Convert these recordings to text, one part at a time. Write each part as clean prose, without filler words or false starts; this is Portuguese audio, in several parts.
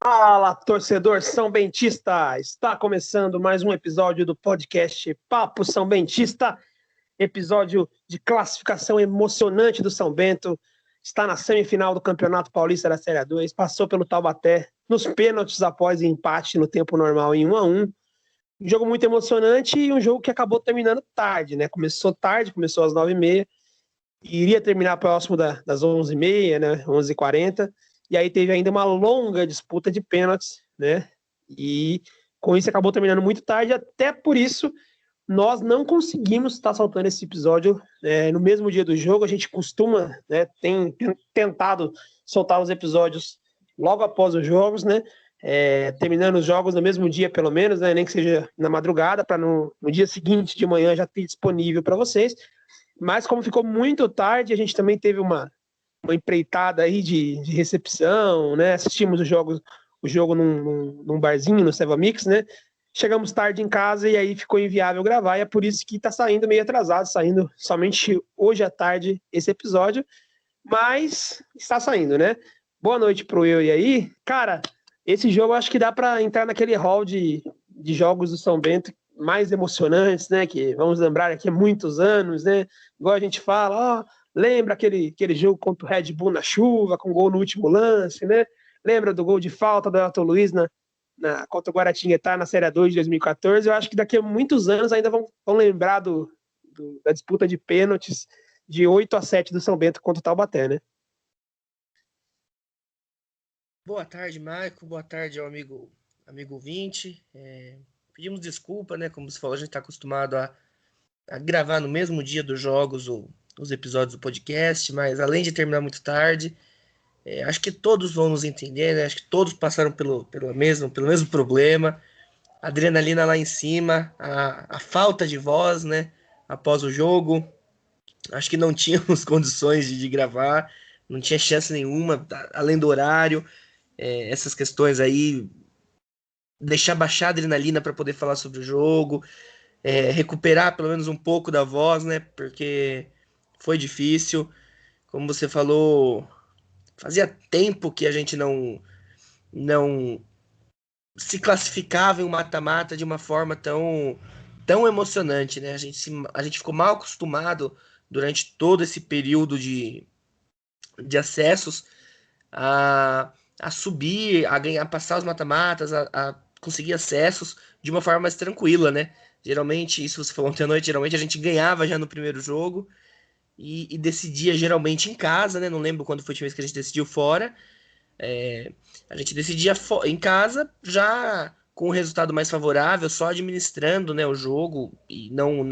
Fala, torcedor São Bentista! Está começando mais um episódio do podcast Papo São Bentista, episódio de classificação emocionante do São Bento. Está na semifinal do Campeonato Paulista da Série A2, passou pelo Taubaté nos pênaltis após empate no tempo normal em 1-1. Um jogo muito emocionante e um jogo que acabou terminando tarde, né? Começou tarde, começou às 9h30, iria terminar próximo das 11h30, né? 11h40. E aí teve ainda uma longa disputa de pênaltis, né? E com isso acabou terminando muito tarde, até por isso nós não conseguimos estar soltando esse episódio no mesmo dia do jogo. A gente costuma, né, tem tentado soltar os episódios logo após os jogos, né? Terminando os jogos no mesmo dia, pelo menos, né? Nem que seja na madrugada, para no dia seguinte de manhã já ter disponível para vocês. Mas como ficou muito tarde, a gente também teve uma empreitada aí de recepção, né? Assistimos o jogo num barzinho, no Seva Mix, né? Chegamos tarde em casa e aí ficou inviável gravar, e é por isso que está saindo meio atrasado, saindo somente hoje à tarde esse episódio, mas está saindo, né? Boa noite pro eu e aí. Cara, esse jogo eu acho que dá para entrar naquele hall de jogos do São Bento mais emocionantes, né? Que vamos lembrar aqui há muitos anos, né? Igual a gente fala, lembra aquele jogo contra o Red Bull na chuva, com gol no último lance, né? Lembra do gol de falta do Elton Luiz contra o Guaratinguetá na Série A2 de 2014? Eu acho que daqui a muitos anos ainda vão lembrar da disputa de pênaltis de 8-7 do São Bento contra o Taubaté, né? Boa tarde, Maico. Boa tarde ao amigo ouvinte. Pedimos desculpa, né? Como você falou, a gente está acostumado a gravar no mesmo dia dos jogos os episódios do podcast, mas além de terminar muito tarde, acho que todos vão nos entender, né? Acho que todos passaram pelo mesmo problema. Adrenalina lá em cima, a falta de voz, né? Após o jogo. Acho que não tínhamos condições de gravar, não tinha chance nenhuma, além do horário. Essas questões aí, deixar baixar a adrenalina para poder falar sobre o jogo, recuperar pelo menos um pouco da voz, né? Porque foi difícil. Como você falou, fazia tempo que a gente não se classificava em um mata-mata de uma forma tão emocionante, né? A gente ficou mal acostumado durante todo esse período de acessos a subir, a ganhar, passar os mata-matas, a conseguir acessos de uma forma mais tranquila, né? Geralmente, isso você falou ontem à noite, geralmente a gente ganhava já no primeiro jogo e decidia geralmente em casa, né? Não lembro quando foi a última vez que a gente decidiu fora. A gente decidia em casa já com o resultado mais favorável, só administrando, né, o jogo e não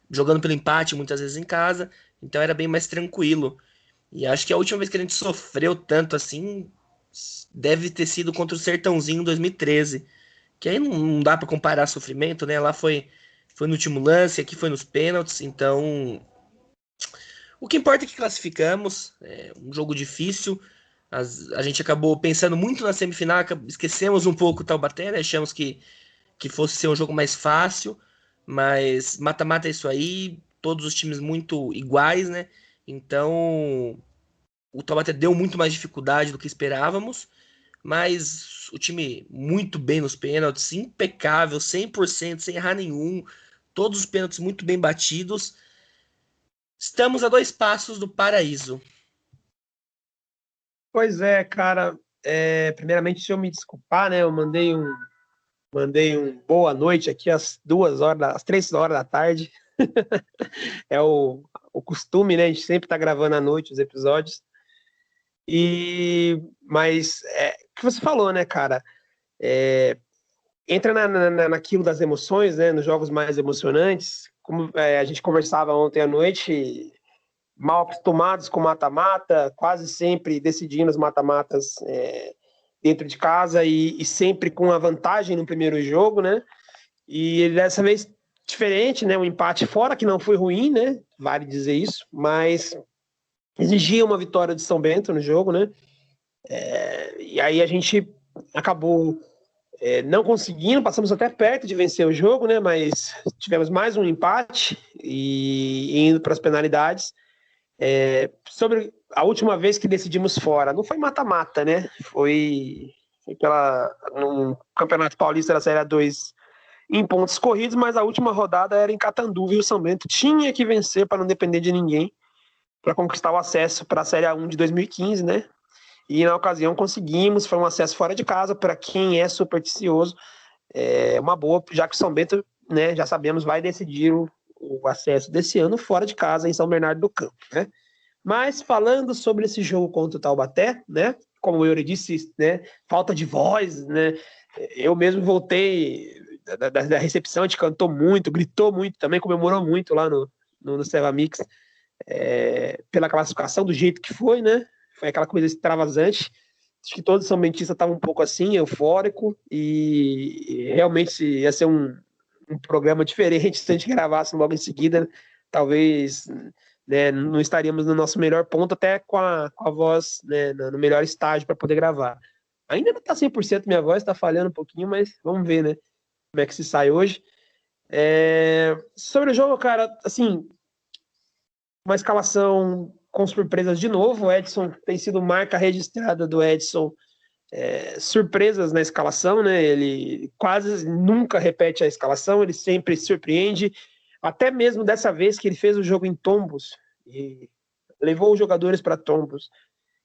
jogando pelo empate muitas vezes em casa. Então era bem mais tranquilo. E acho que a última vez que a gente sofreu tanto assim deve ter sido contra o Sertãozinho em 2013. Que aí não dá para comparar sofrimento, né? Lá foi no último lance, aqui foi nos pênaltis. Então, o que importa é que classificamos. É um jogo difícil. A gente acabou pensando muito na semifinal, esquecemos um pouco o Taubaté, né? Achamos que fosse ser um jogo mais fácil. Mas mata-mata é isso aí. Todos os times muito iguais, né? Então, o Taubaté deu muito mais dificuldade do que esperávamos, mas o time muito bem nos pênaltis, impecável, 100%, sem errar nenhum, todos os pênaltis muito bem batidos. Estamos a 2 passos do paraíso. Pois é, cara. Primeiramente, deixa eu me desculpar, né? Eu mandei um boa noite aqui às 3 horas da tarde. É o costume, né? A gente sempre tá gravando à noite os episódios. Mas o que você falou, né, cara? Entra naquilo das emoções, né? Nos jogos mais emocionantes. Como a gente conversava ontem à noite, mal acostumados com mata-mata, quase sempre decidindo os mata-matas dentro de casa e sempre com a vantagem no primeiro jogo, né? E dessa vez diferente, né? Um empate fora, que não foi ruim, né? Vale dizer isso, mas exigia uma vitória de São Bento no jogo, né? E aí a gente acabou não conseguindo, passamos até perto de vencer o jogo, né? Mas tivemos mais um empate e indo para as penalidades. Sobre a última vez que decidimos fora, não foi mata-mata, né? Foi Foi no Campeonato Paulista da Série A2 em pontos corridos, mas a última rodada era em Catanduva e o São Bento tinha que vencer para não depender de ninguém para conquistar o acesso para a Série A1 de 2015, né? E na ocasião conseguimos, foi um acesso fora de casa, para quem é supersticioso, é uma boa, já que o São Bento, né, já sabemos, vai decidir o acesso desse ano fora de casa em São Bernardo do Campo, né? Mas falando sobre esse jogo contra o Taubaté, né, como o Yuri disse, né, falta de voz, né, eu mesmo voltei da recepção, a gente cantou muito, gritou muito também, comemorou muito lá no Seva Mix, pela classificação do jeito que foi, né, foi aquela coisa extravasante. Acho que todo São Bentista estava um pouco assim, eufórico, e realmente ia ser um programa diferente se a gente gravasse logo em seguida, talvez, né, não estaríamos no nosso melhor ponto, até com a voz, né, no melhor estágio para poder gravar. Ainda não está 100% minha voz, está falhando um pouquinho, mas vamos ver, né, como é que se sai hoje. Sobre o jogo, cara, assim, uma escalação com surpresas de novo. O Edson tem sido marca registrada do Edson, surpresas na escalação, né? Ele quase nunca repete a escalação, ele sempre surpreende, até mesmo dessa vez que ele fez o jogo em Tombos e levou os jogadores para Tombos,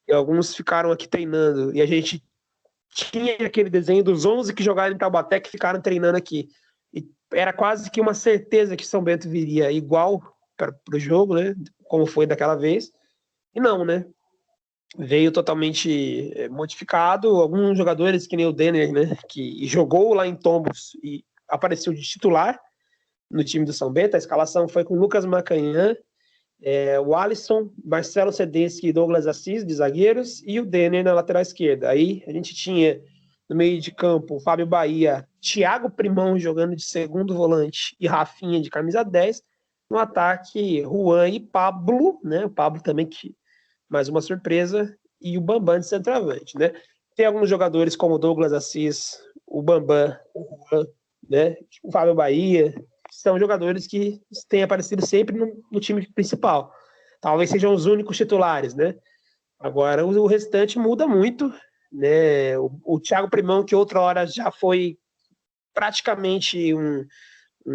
e alguns ficaram aqui treinando, e a gente tinha aquele desenho dos 11 que jogaram em Taubaté que ficaram treinando aqui, e era quase que uma certeza que São Bento viria igual para o jogo, né? Como foi daquela vez, e não, né? Veio totalmente modificado. Alguns jogadores, que nem o Denner, né, que jogou lá em Tombos e apareceu de titular no time do São Bento. A escalação foi com Lucas Macanhã, o Alisson, Marcelo Sedensky e Douglas Assis, de zagueiros, e o Denner na lateral esquerda. Aí a gente tinha no meio de campo Fábio Bahia, Thiago Primão jogando de segundo volante e Rafinha de camisa 10. No ataque, Juan e Pablo, né? O Pablo também, que mais uma surpresa, e o Bambam de centroavante, né? Tem alguns jogadores como o Douglas Assis, o Bambam, o Juan, né? O Fábio Bahia, são jogadores que têm aparecido sempre no time principal. Talvez sejam os únicos titulares, né? Agora, o restante muda muito, né? O Thiago Primão, que outra hora já foi praticamente um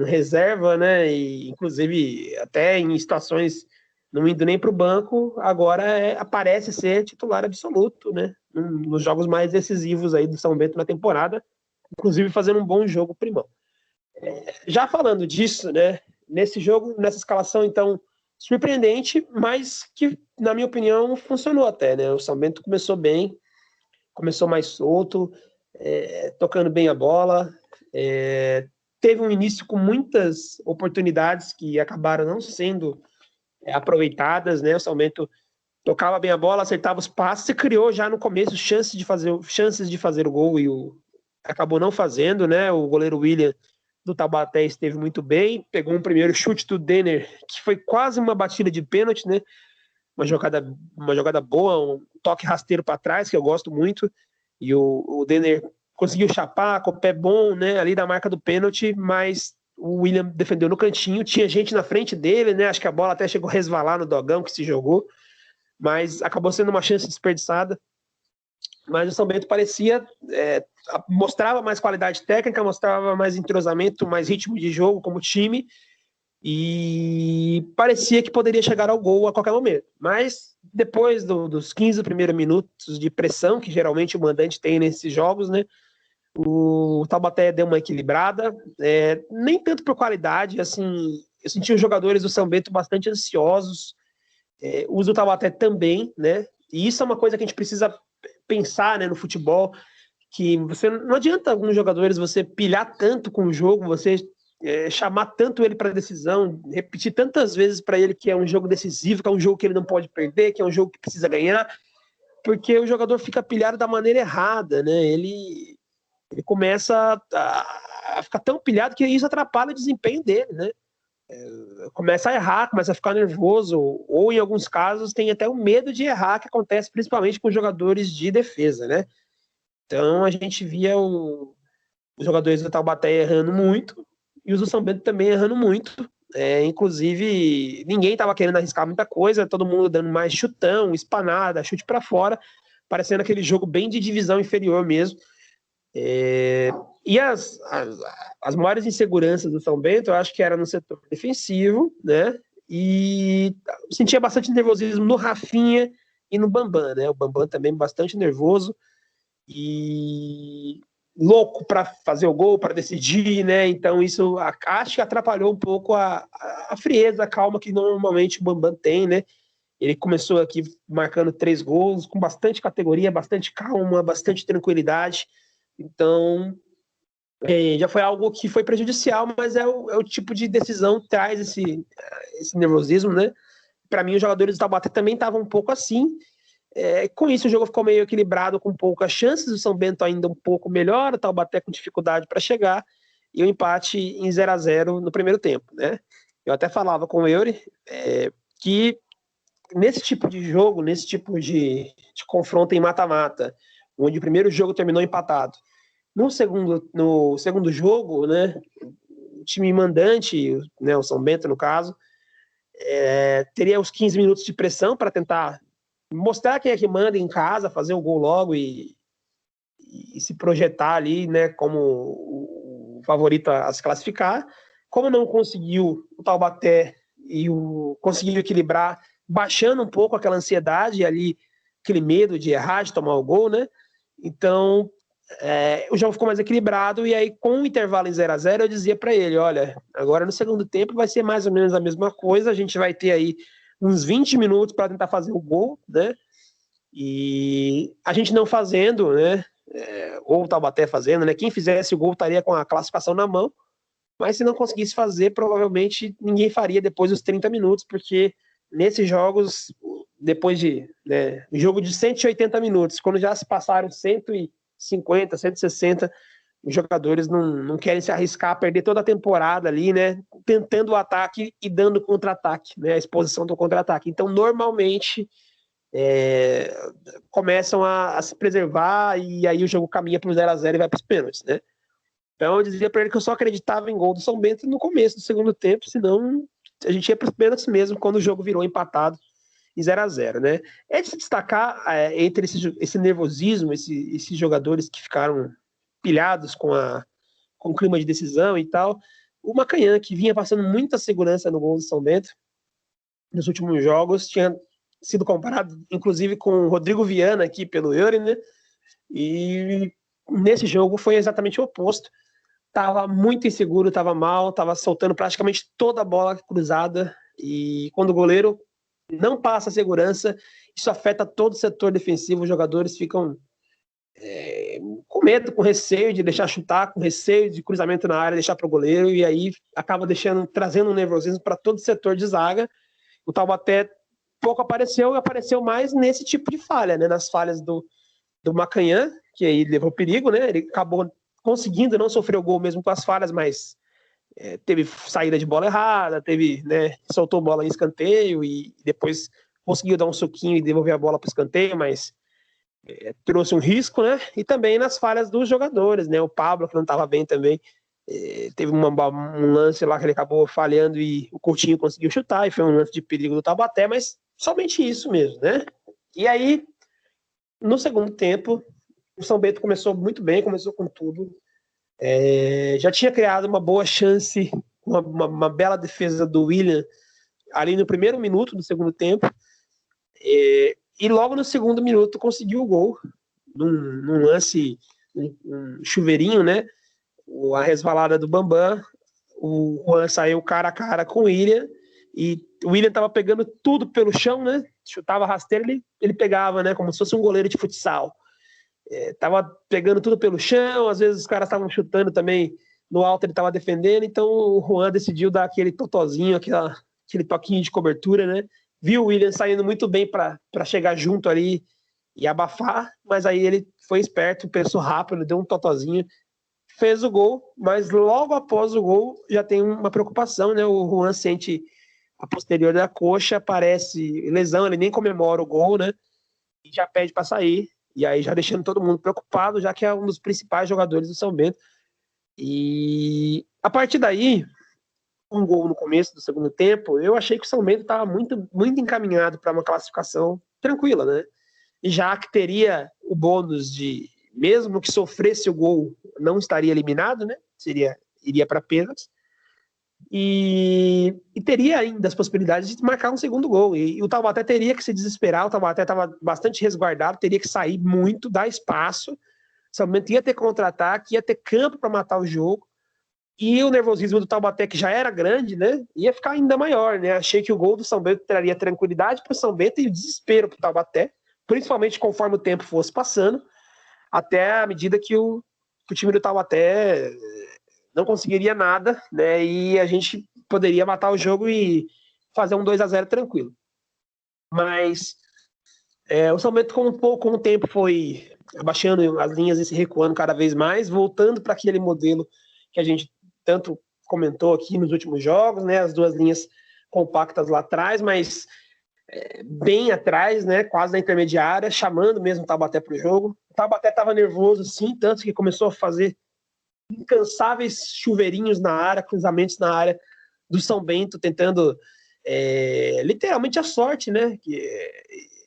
reserva, né? E, inclusive, até em situações não indo nem para o banco, agora aparece ser titular absoluto, né? Nos jogos mais decisivos aí do São Bento na temporada, inclusive fazendo um bom jogo, Primão. Já falando disso, né? Nesse jogo, nessa escalação, então, surpreendente, mas que, na minha opinião, funcionou até, né? O São Bento começou bem, começou mais solto, tocando bem a bola, teve um início com muitas oportunidades que acabaram não sendo aproveitadas, né? O São Bento tocava bem a bola, acertava os passes e criou já no começo chances de fazer o gol, e acabou não fazendo, né? O goleiro William do Taubaté esteve muito bem, pegou um primeiro chute do Denner, que foi quase uma batida de pênalti, né? Uma jogada boa, um toque rasteiro para trás, que eu gosto muito, e o Denner conseguiu chapar com o pé bom, né? Ali da marca do pênalti, mas o William defendeu no cantinho, tinha gente na frente dele, né? Acho que a bola até chegou a resvalar no Dogão, que se jogou, mas acabou sendo uma chance desperdiçada. Mas o São Bento parecia, mostrava mais qualidade técnica, mostrava mais entrosamento, mais ritmo de jogo como time, e parecia que poderia chegar ao gol a qualquer momento. Mas depois dos 15 primeiros minutos de pressão, que geralmente o mandante tem nesses jogos, né? O Taubaté deu uma equilibrada, nem tanto por qualidade, assim, eu senti os jogadores do São Bento bastante ansiosos, os do Taubaté também, né? E isso é uma coisa que a gente precisa pensar, né, no futebol, que você não adianta alguns jogadores você pilhar tanto com o jogo, você chamar tanto ele para decisão, repetir tantas vezes para ele que é um jogo decisivo, que é um jogo que ele não pode perder, que é um jogo que precisa ganhar, porque o jogador fica pilhado da maneira errada, né? Ele começa a ficar tão pilhado que isso atrapalha o desempenho dele, né? Começa a errar, começa a ficar nervoso, ou em alguns casos tem até o medo de errar, que acontece principalmente com jogadores de defesa, né? Então a gente via os jogadores do Taubaté errando muito, e os do São Bento também errando muito. Inclusive, ninguém estava querendo arriscar muita coisa, todo mundo dando mais chutão, espanada, chute para fora, parecendo aquele jogo bem de divisão inferior mesmo. E as maiores inseguranças do São Bento, eu acho que era no setor defensivo, né? E sentia bastante nervosismo no Rafinha e no Bambam, né? O Bambam também bastante nervoso e louco para fazer o gol, para decidir, né? Então isso acho que atrapalhou um pouco a frieza, a calma que normalmente o Bambam tem, né? Ele começou aqui marcando 3 gols, com bastante categoria, bastante calma, bastante tranquilidade. Então, já foi algo que foi prejudicial, mas é o tipo de decisão que traz esse nervosismo, né? Para mim, os jogadores do Taubaté também estavam um pouco assim. Com isso, o jogo ficou meio equilibrado, com poucas chances. O São Bento ainda um pouco melhor, o Taubaté com dificuldade para chegar, e o empate em 0-0 no primeiro tempo, né? Eu até falava com o Eury que nesse tipo de jogo, nesse tipo de confronto em mata-mata, onde o primeiro jogo terminou empatado, no segundo jogo, né, o time mandante, né, o São Bento no caso, teria os 15 minutos de pressão para tentar mostrar quem é que manda em casa, fazer o gol logo e se projetar ali, né, como o favorito a se classificar. Como não conseguiu o Taubaté conseguiu equilibrar, baixando um pouco aquela ansiedade ali, aquele medo de errar, de tomar o gol, né? Então, o jogo ficou mais equilibrado, e aí com o intervalo em 0-0 eu dizia para ele, olha, agora no segundo tempo vai ser mais ou menos a mesma coisa, a gente vai ter aí uns 20 minutos para tentar fazer o gol, né? E a gente não fazendo, né? Ou o Taubaté fazendo, né? Quem fizesse o gol estaria com a classificação na mão, mas se não conseguisse fazer, provavelmente ninguém faria depois dos 30 minutos, porque nesses jogos, depois de um jogo de 180 minutos, quando já se passaram 150, 160, os jogadores não querem se arriscar a perder toda a temporada ali, né? Tentando o ataque e dando contra-ataque, né? A exposição do contra-ataque. Então, normalmente, começam a se preservar, e aí o jogo caminha para o 0-0 e vai para os pênaltis, né? Então eu dizia para ele que eu só acreditava em gol do São Bento no começo do segundo tempo, senão a gente ia para os pênaltis mesmo, quando o jogo virou empatado em 0-0, né? É de se destacar entre esse nervosismo, esses jogadores que ficaram pilhados com o clima de decisão e tal, o Macanhã, que vinha passando muita segurança no gol do São Bento nos últimos jogos, tinha sido comparado inclusive com o Rodrigo Viana aqui pelo Eury, né? E nesse jogo foi exatamente o oposto. Tava muito inseguro, tava mal, tava soltando praticamente toda a bola cruzada, e quando o goleiro não passa a segurança, isso afeta todo o setor defensivo, os jogadores ficam com medo, com receio de deixar chutar, com receio de cruzamento na área, deixar para o goleiro, e aí acaba trazendo um nervosismo para todo o setor de zaga. O Taubaté pouco apareceu, e apareceu mais nesse tipo de falha, né? Nas falhas do Macanhã, que aí levou perigo, né? Ele acabou conseguindo não sofrer o gol mesmo com as falhas, mas teve saída de bola errada, soltou bola em escanteio e depois conseguiu dar um soquinho e devolver a bola para o escanteio, mas trouxe um risco, né? E também nas falhas dos jogadores, né? O Pablo, que não estava bem também, teve um lance lá que ele acabou falhando e o Coutinho conseguiu chutar, e foi um lance de perigo do Taubaté, mas somente isso mesmo, né? E aí, no segundo tempo, o São Bento começou muito bem, começou com tudo. Já tinha criado uma boa chance, uma bela defesa do William ali no primeiro minuto do segundo tempo. E logo no segundo minuto conseguiu o gol, num lance, um chuveirinho, né? A resvalada do Bambam, o Juan saiu cara a cara com o William, e o William tava pegando tudo pelo chão, né? Chutava rasteiro, ele pegava, né? Como se fosse um goleiro de futsal. Tava pegando tudo pelo chão, às vezes os caras estavam chutando também no alto, ele tava defendendo, então o Juan decidiu dar aquele totozinho, aquele toquinho de cobertura, né? Viu o William saindo muito bem para chegar junto ali e abafar, mas aí ele foi esperto, pensou rápido, deu um totozinho, fez o gol, mas logo após o gol já tem uma preocupação, né? O Juan sente a posterior da coxa, parece lesão, ele nem comemora o gol, né? E já pede para sair. E aí já deixando todo mundo preocupado, já que é um dos principais jogadores do São Bento. E a partir daí, um gol no começo do segundo tempo, eu achei que o São Bento estava muito, muito encaminhado para uma classificação tranquila, né? E já que teria o bônus de mesmo que sofresse o gol, não estaria eliminado, né? Iria para pênaltis. E teria ainda as possibilidades de marcar um segundo gol. E o Taubaté teria que se desesperar, o Taubaté estava bastante resguardado, teria que sair muito, dar espaço. São Bento ia ter contra-ataque, ia ter campo para matar o jogo. E o nervosismo do Taubaté, que já era grande, né, ia ficar ainda maior, né? Achei que o gol do São Bento traria tranquilidade para o São Bento e desespero para o Taubaté, principalmente conforme o tempo fosse passando, até a medida que o time do Taubaté não conseguiria nada, né? E a gente poderia matar o jogo e fazer um 2-0 tranquilo. Mas o São Bento, com o tempo, foi abaixando as linhas e se recuando cada vez mais, voltando para aquele modelo que a gente tanto comentou aqui nos últimos jogos, né? As duas linhas compactas lá atrás, mas bem atrás, né? Quase na intermediária, chamando mesmo o Taubaté para o jogo. O Taubaté estava nervoso, sim, tanto que começou a fazer incansáveis chuveirinhos na área, cruzamentos na área do São Bento, tentando literalmente a sorte, né?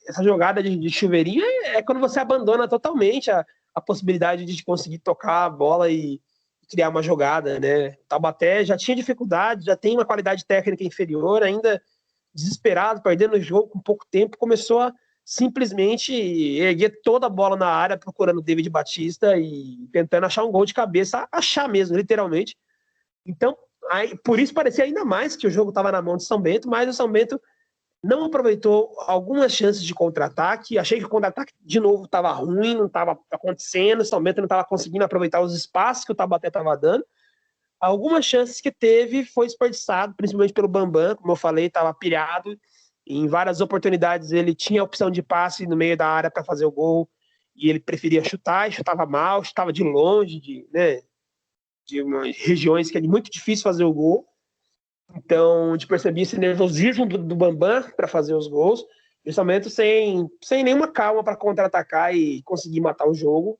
Essa jogada de chuveirinho é quando você abandona totalmente a possibilidade de conseguir tocar a bola e criar uma jogada, né? O Taubaté já tinha dificuldade, já tem uma qualidade técnica inferior, ainda desesperado, perdendo o jogo com pouco tempo, começou a simplesmente erguer toda a bola na área, procurando o David Batista e tentando achar um gol de cabeça, achar mesmo, literalmente. Então, por isso parecia ainda mais que o jogo estava na mão de São Bento, mas o São Bento não aproveitou algumas chances de contra-ataque. Achei que o contra-ataque, de novo, estava ruim, não estava acontecendo. O São Bento não estava conseguindo aproveitar os espaços que o Taubaté estava dando. Algumas chances que teve foi desperdiçado, principalmente pelo Bambam, como eu falei, estava pilhado. Em várias oportunidades ele tinha a opção de passe no meio da área para fazer o gol e ele preferia chutar, e chutava mal, chutava de longe, de regiões que é muito difícil fazer o gol. Então, a gente percebia esse nervosismo do Bambam para fazer os gols, justamente sem nenhuma calma para contra-atacar e conseguir matar o jogo.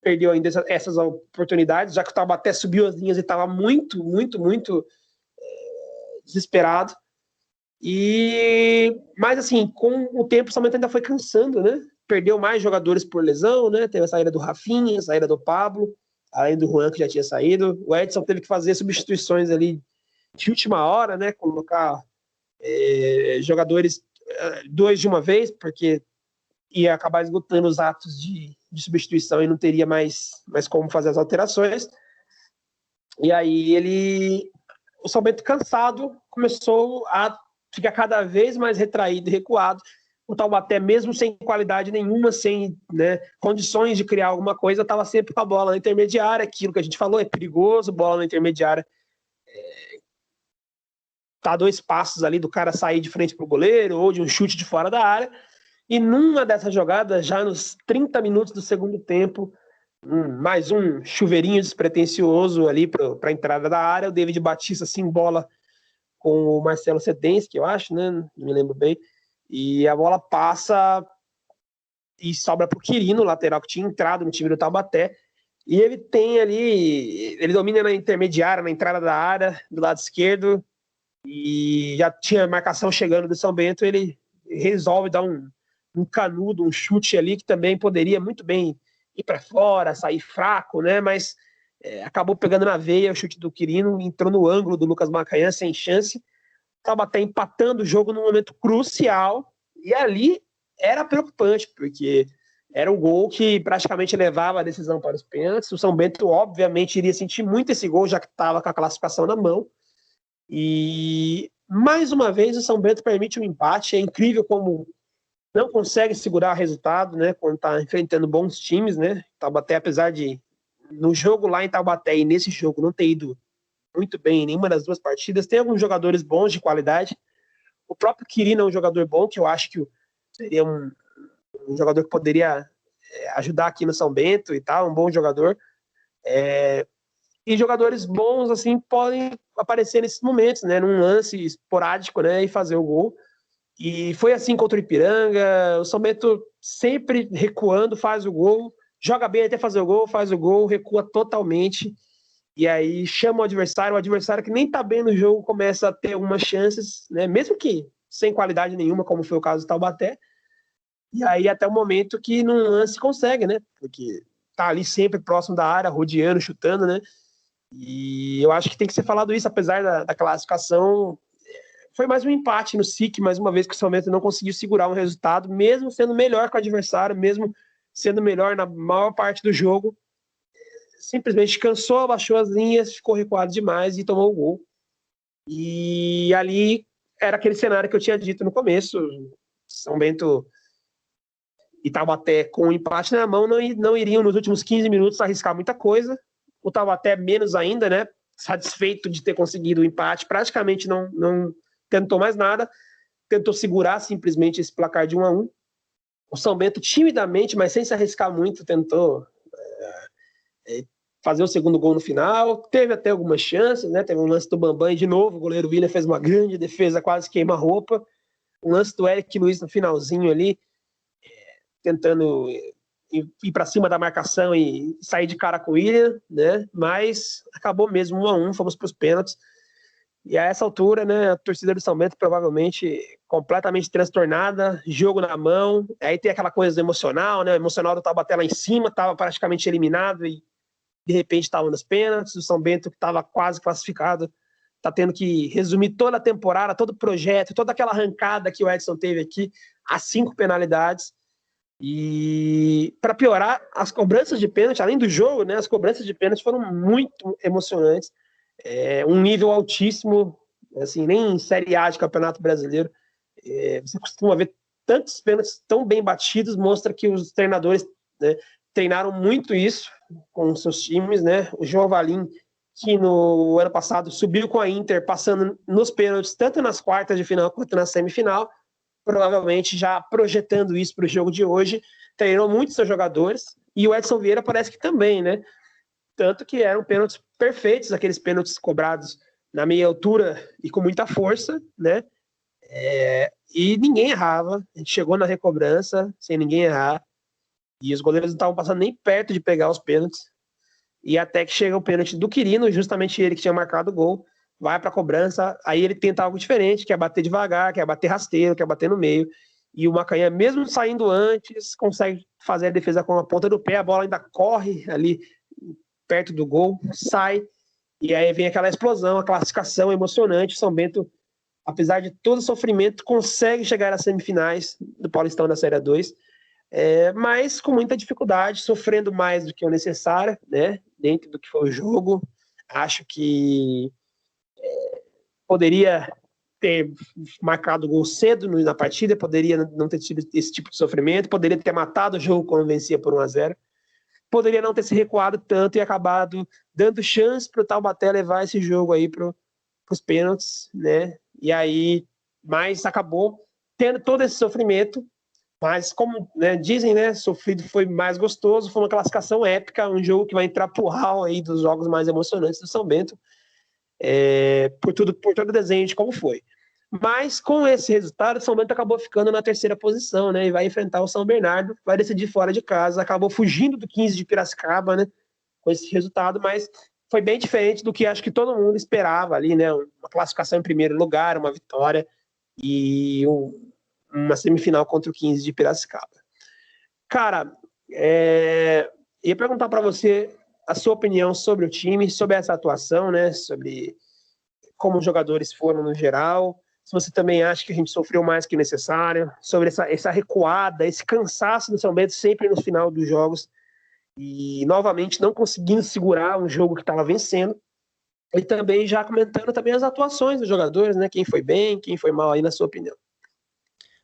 Perdeu ainda essas oportunidades, já que o Taubaté subiu as linhas e estava muito, muito, muito desesperado. Mas, assim, com o tempo, o São Bento ainda foi cansando, né? Perdeu mais jogadores por lesão, né? Teve a saída do Rafinha, a saída do Pablo, além do Juan, que já tinha saído. O Edson teve que fazer substituições ali de última hora, né? Colocar jogadores dois de uma vez, porque ia acabar esgotando os atos de substituição e não teria mais como fazer as alterações. E aí o São Bento, cansado, começou a ficar cada vez mais retraído e recuado. O Taubaté, mesmo sem qualidade nenhuma, sem, né, condições de criar alguma coisa, estava sempre com a bola na intermediária. Aquilo que a gente falou, é perigoso, bola na intermediária. Tá 2 passos ali do cara sair de frente para o goleiro ou de um chute de fora da área. E numa dessas jogadas, já nos 30 minutos do segundo tempo, mais um chuveirinho despretensioso ali para a entrada da área. O David Batista se embola com o Marcelo Sedensky, eu acho, né? Não me lembro bem. E a bola passa e sobra para o Quirino, lateral que tinha entrado no time do Taubaté. E ele tem ali, ele domina na intermediária, na entrada da área, do lado esquerdo, e já tinha marcação chegando do São Bento. Ele resolve dar um canudo, um chute ali que também poderia muito bem ir para fora, sair fraco, né? Mas acabou pegando na veia o chute do Quirino, entrou no ângulo do Lucas Macanhã sem chance. Estava até empatando o jogo num momento crucial, e ali era preocupante, porque era um gol que praticamente levava a decisão para os pênaltis. O São Bento, obviamente, iria sentir muito esse gol, já que estava com a classificação na mão. E mais uma vez o São Bento permite um empate. É incrível como não consegue segurar o resultado, né, quando está enfrentando bons times, né? Taubaté, apesar de no jogo lá em Taubaté e nesse jogo não ter ido muito bem em nenhuma das duas partidas, tem alguns jogadores bons de qualidade. O próprio Quirino é um jogador bom, que eu acho que seria um jogador que poderia ajudar aqui no São Bento e tal, um bom jogador. E jogadores bons, assim, podem aparecer nesses momentos, né, num lance esporádico, né, e fazer o gol. E foi assim contra o Ipiranga. O São Bento sempre recuando, faz o gol, joga bem até fazer o gol, faz o gol, recua totalmente, e aí chama o adversário que nem tá bem no jogo começa a ter algumas chances, né, mesmo que sem qualidade nenhuma, como foi o caso do Taubaté, e aí até o momento que num lance consegue, né, porque tá ali sempre próximo da área, rodeando, chutando, né? E eu acho que tem que ser falado isso, apesar da classificação. Foi mais um empate no SIC, mais uma vez que o São Bento não conseguiu segurar um resultado, mesmo sendo melhor que o adversário, mesmo sendo melhor na maior parte do jogo. Simplesmente cansou, abaixou as linhas, ficou recuado demais e tomou o gol. E ali era aquele cenário que eu tinha dito no começo. São Bento e Taubaté com o empate na mão não iriam nos últimos 15 minutos arriscar muita coisa. O Taubaté menos ainda, né? Satisfeito de ter conseguido o empate, praticamente não tentou mais nada, tentou segurar simplesmente esse placar de 1-1. O São Bento timidamente, mas sem se arriscar muito, tentou fazer o segundo gol no final, teve até algumas chances, né? Teve um lance do Bambam e de novo o goleiro William fez uma grande defesa, quase queima-roupa. Um lance do Eric Luiz no finalzinho ali, tentando ir para cima da marcação e sair de cara com o William, né? Mas acabou mesmo 1-1, fomos para os pênaltis. E a essa altura, né, a torcida do São Bento provavelmente completamente transtornada, jogo na mão, aí tem aquela coisa emocional, né? O emocional do Taubaté lá em cima, estava praticamente eliminado e de repente estava nos pênaltis. O São Bento, que estava quase classificado, está tendo que resumir toda a temporada, todo o projeto, toda aquela arrancada que o Edson teve aqui, a 5 penalidades. E para piorar, as cobranças de pênalti, além do jogo, né, as cobranças de pênalti foram muito emocionantes. Um nível altíssimo, assim, nem em Série A de Campeonato Brasileiro você costuma ver tantos pênaltis tão bem batidos, mostra que os treinadores, né, treinaram muito isso com seus times, né? O João Valim, que no ano passado subiu com a Inter, passando nos pênaltis, tanto nas quartas de final quanto na semifinal, provavelmente já projetando isso para o jogo de hoje, treinou muito seus jogadores, e o Edson Vieira parece que também, né? Tanto que eram pênaltis perfeitos, aqueles pênaltis cobrados na meia altura e com muita força, né? E ninguém errava. A gente chegou na recobrança sem ninguém errar. E os goleiros não estavam passando nem perto de pegar os pênaltis. E até que chega o pênalti do Quirino, justamente ele que tinha marcado o gol, vai para a cobrança. Aí ele tenta algo diferente, quer bater devagar, quer bater rasteiro, quer bater no meio. E o Macanhã, mesmo saindo antes, consegue fazer a defesa com a ponta do pé. A bola ainda corre ali perto do gol, sai, e aí vem aquela explosão, a classificação emocionante. São Bento, apesar de todo o sofrimento, consegue chegar às semifinais do Paulistão da Série 2, mas com muita dificuldade, sofrendo mais do que o necessário, né, dentro do que foi o jogo. Acho que poderia ter marcado o gol cedo na partida, poderia não ter tido esse tipo de sofrimento, poderia ter matado o jogo quando vencia por 1-0. Poderia não ter se recuado tanto e acabado dando chance para o Taubaté levar esse jogo aí para os pênaltis, né? E aí, mas acabou tendo todo esse sofrimento, mas como, né, dizem, né, sofrido foi mais gostoso, foi uma classificação épica, um jogo que vai entrar pro hall aí dos jogos mais emocionantes do São Bento, por todo o desenho de como foi. Mas com esse resultado, o São Bento acabou ficando na terceira posição, né? E vai enfrentar o São Bernardo, vai decidir fora de casa. Acabou fugindo do 15 de Piracicaba, né? Com esse resultado, mas foi bem diferente do que acho que todo mundo esperava ali, né? Uma classificação em primeiro lugar, uma vitória e uma semifinal contra o 15 de Piracicaba. Cara, ia perguntar para você a sua opinião sobre o time, sobre essa atuação, né? Sobre como os jogadores foram no geral. Se você também acha que a gente sofreu mais que necessário, sobre essa recuada, esse cansaço do São Bento sempre no final dos jogos e novamente não conseguindo segurar um jogo que estava vencendo, e também já comentando também as atuações dos jogadores, né? Quem foi bem, quem foi mal aí, na sua opinião.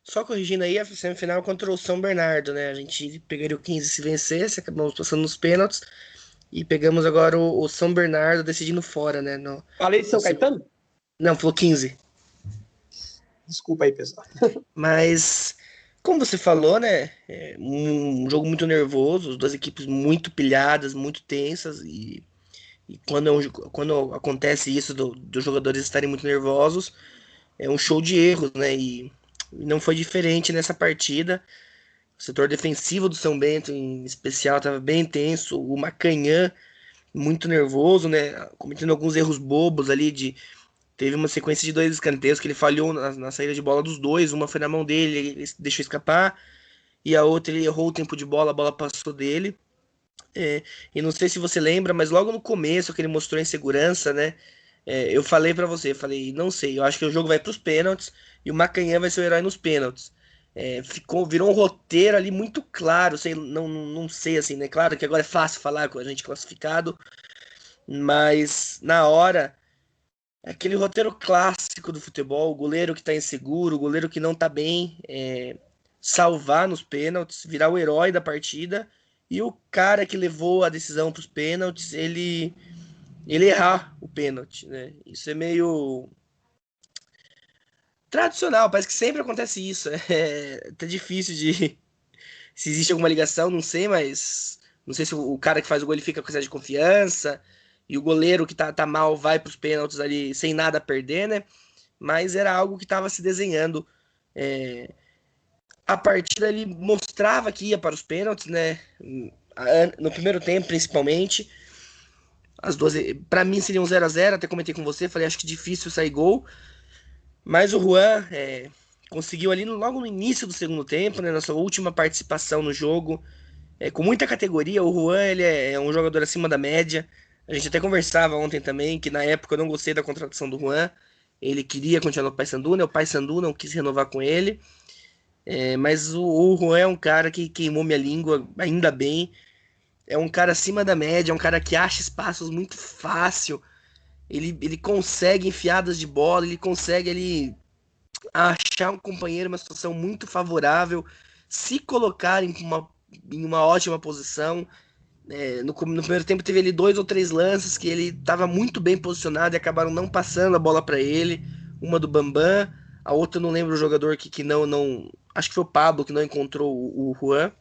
Só corrigindo aí, a semifinal contra o São Bernardo, né? A gente pegaria o 15 se vencesse, acabamos passando nos pênaltis, e pegamos agora o São Bernardo decidindo fora, né? Falei de São Caetano? Não, falou 15. Desculpa aí, pessoal. Mas, como você falou, né? Um jogo muito nervoso, as duas equipes muito pilhadas, muito tensas. E quando acontece isso dos jogadores estarem muito nervosos, é um show de erros, né? E não foi diferente nessa partida. O setor defensivo do São Bento, em especial, estava bem tenso. O Macanhã, muito nervoso, né? Cometendo alguns erros bobos ali. Teve uma sequência de 2 escanteios que ele falhou na saída de bola dos dois. Uma foi na mão dele, ele deixou escapar. E a outra ele errou o tempo de bola, a bola passou dele. E não sei se você lembra, mas logo no começo que ele mostrou a insegurança, né? Eu falei pra você, falei, não sei, eu acho que o jogo vai pros pênaltis e o Macanhã vai ser o herói nos pênaltis. Virou um roteiro ali muito claro, sei, não sei assim, né? Claro que agora é fácil falar com a gente classificado, mas na hora, é aquele roteiro clássico do futebol, o goleiro que tá inseguro, o goleiro que não tá bem, salvar nos pênaltis, virar o herói da partida, e o cara que levou a decisão pros pênaltis, ele errar o pênalti, né? Isso é meio tradicional, parece que sempre acontece isso. Tá difícil de. Se existe alguma ligação, não sei, mas. Não sei se o cara que faz o gol ele fica com excesso de confiança. E o goleiro que tá mal vai pros pênaltis ali sem nada a perder, né? Mas era algo que estava se desenhando. A partida ele mostrava que ia para os pênaltis, né? No primeiro tempo, principalmente. As duas, para mim seria um 0-0, até comentei com você, falei, acho que difícil sair gol. Mas o Juan conseguiu ali logo no início do segundo tempo, né, na sua última participação no jogo, com muita categoria. O Juan ele é um jogador acima da média. A gente até conversava ontem também que na época eu não gostei da contratação do Juan. Ele queria continuar no Paysandu, né? O Paysandu não quis renovar com ele. Mas o Juan é um cara que queimou minha língua, ainda bem. É um cara acima da média, é um cara que acha espaços muito fácil. Ele consegue enfiadas de bola, ele consegue achar um companheiro em uma situação muito favorável, se colocar em uma ótima posição. No primeiro tempo teve ele 2 ou 3 lances que ele estava muito bem posicionado e acabaram não passando a bola para ele. Uma do Bambam, a outra eu não lembro o jogador que não. Acho que foi o Pablo que não encontrou o Juan.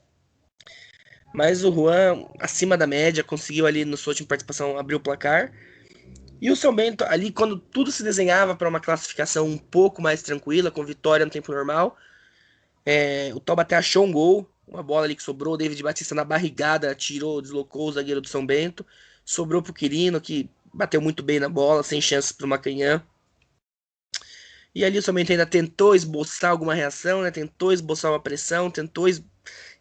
Mas o Juan, acima da média, conseguiu ali na sua última participação abrir o placar. E o São Bento, ali, quando tudo se desenhava para uma classificação um pouco mais tranquila, com vitória no tempo normal, o Taubaté achou um gol, uma bola ali que sobrou, o David Batista na barrigada tirou, deslocou o zagueiro do São Bento, sobrou pro Quirino, que bateu muito bem na bola, sem chances pro Macanhã. E ali o São Bento ainda tentou esboçar alguma reação, né? Tentou esboçar uma pressão, tentou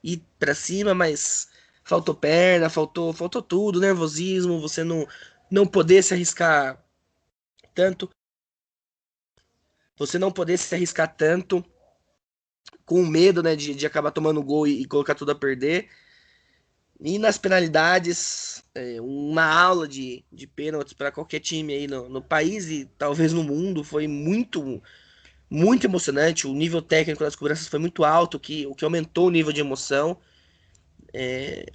ir para cima, mas faltou perna, faltou tudo, nervosismo, você não poder se arriscar tanto, você não poder se arriscar tanto com medo, né, de acabar tomando gol e colocar tudo a perder. E nas penalidades, uma aula de pênaltis para qualquer time aí no país e talvez no mundo, foi muito emocionante. O nível técnico das cobranças foi muito alto, o que aumentou o nível de emoção.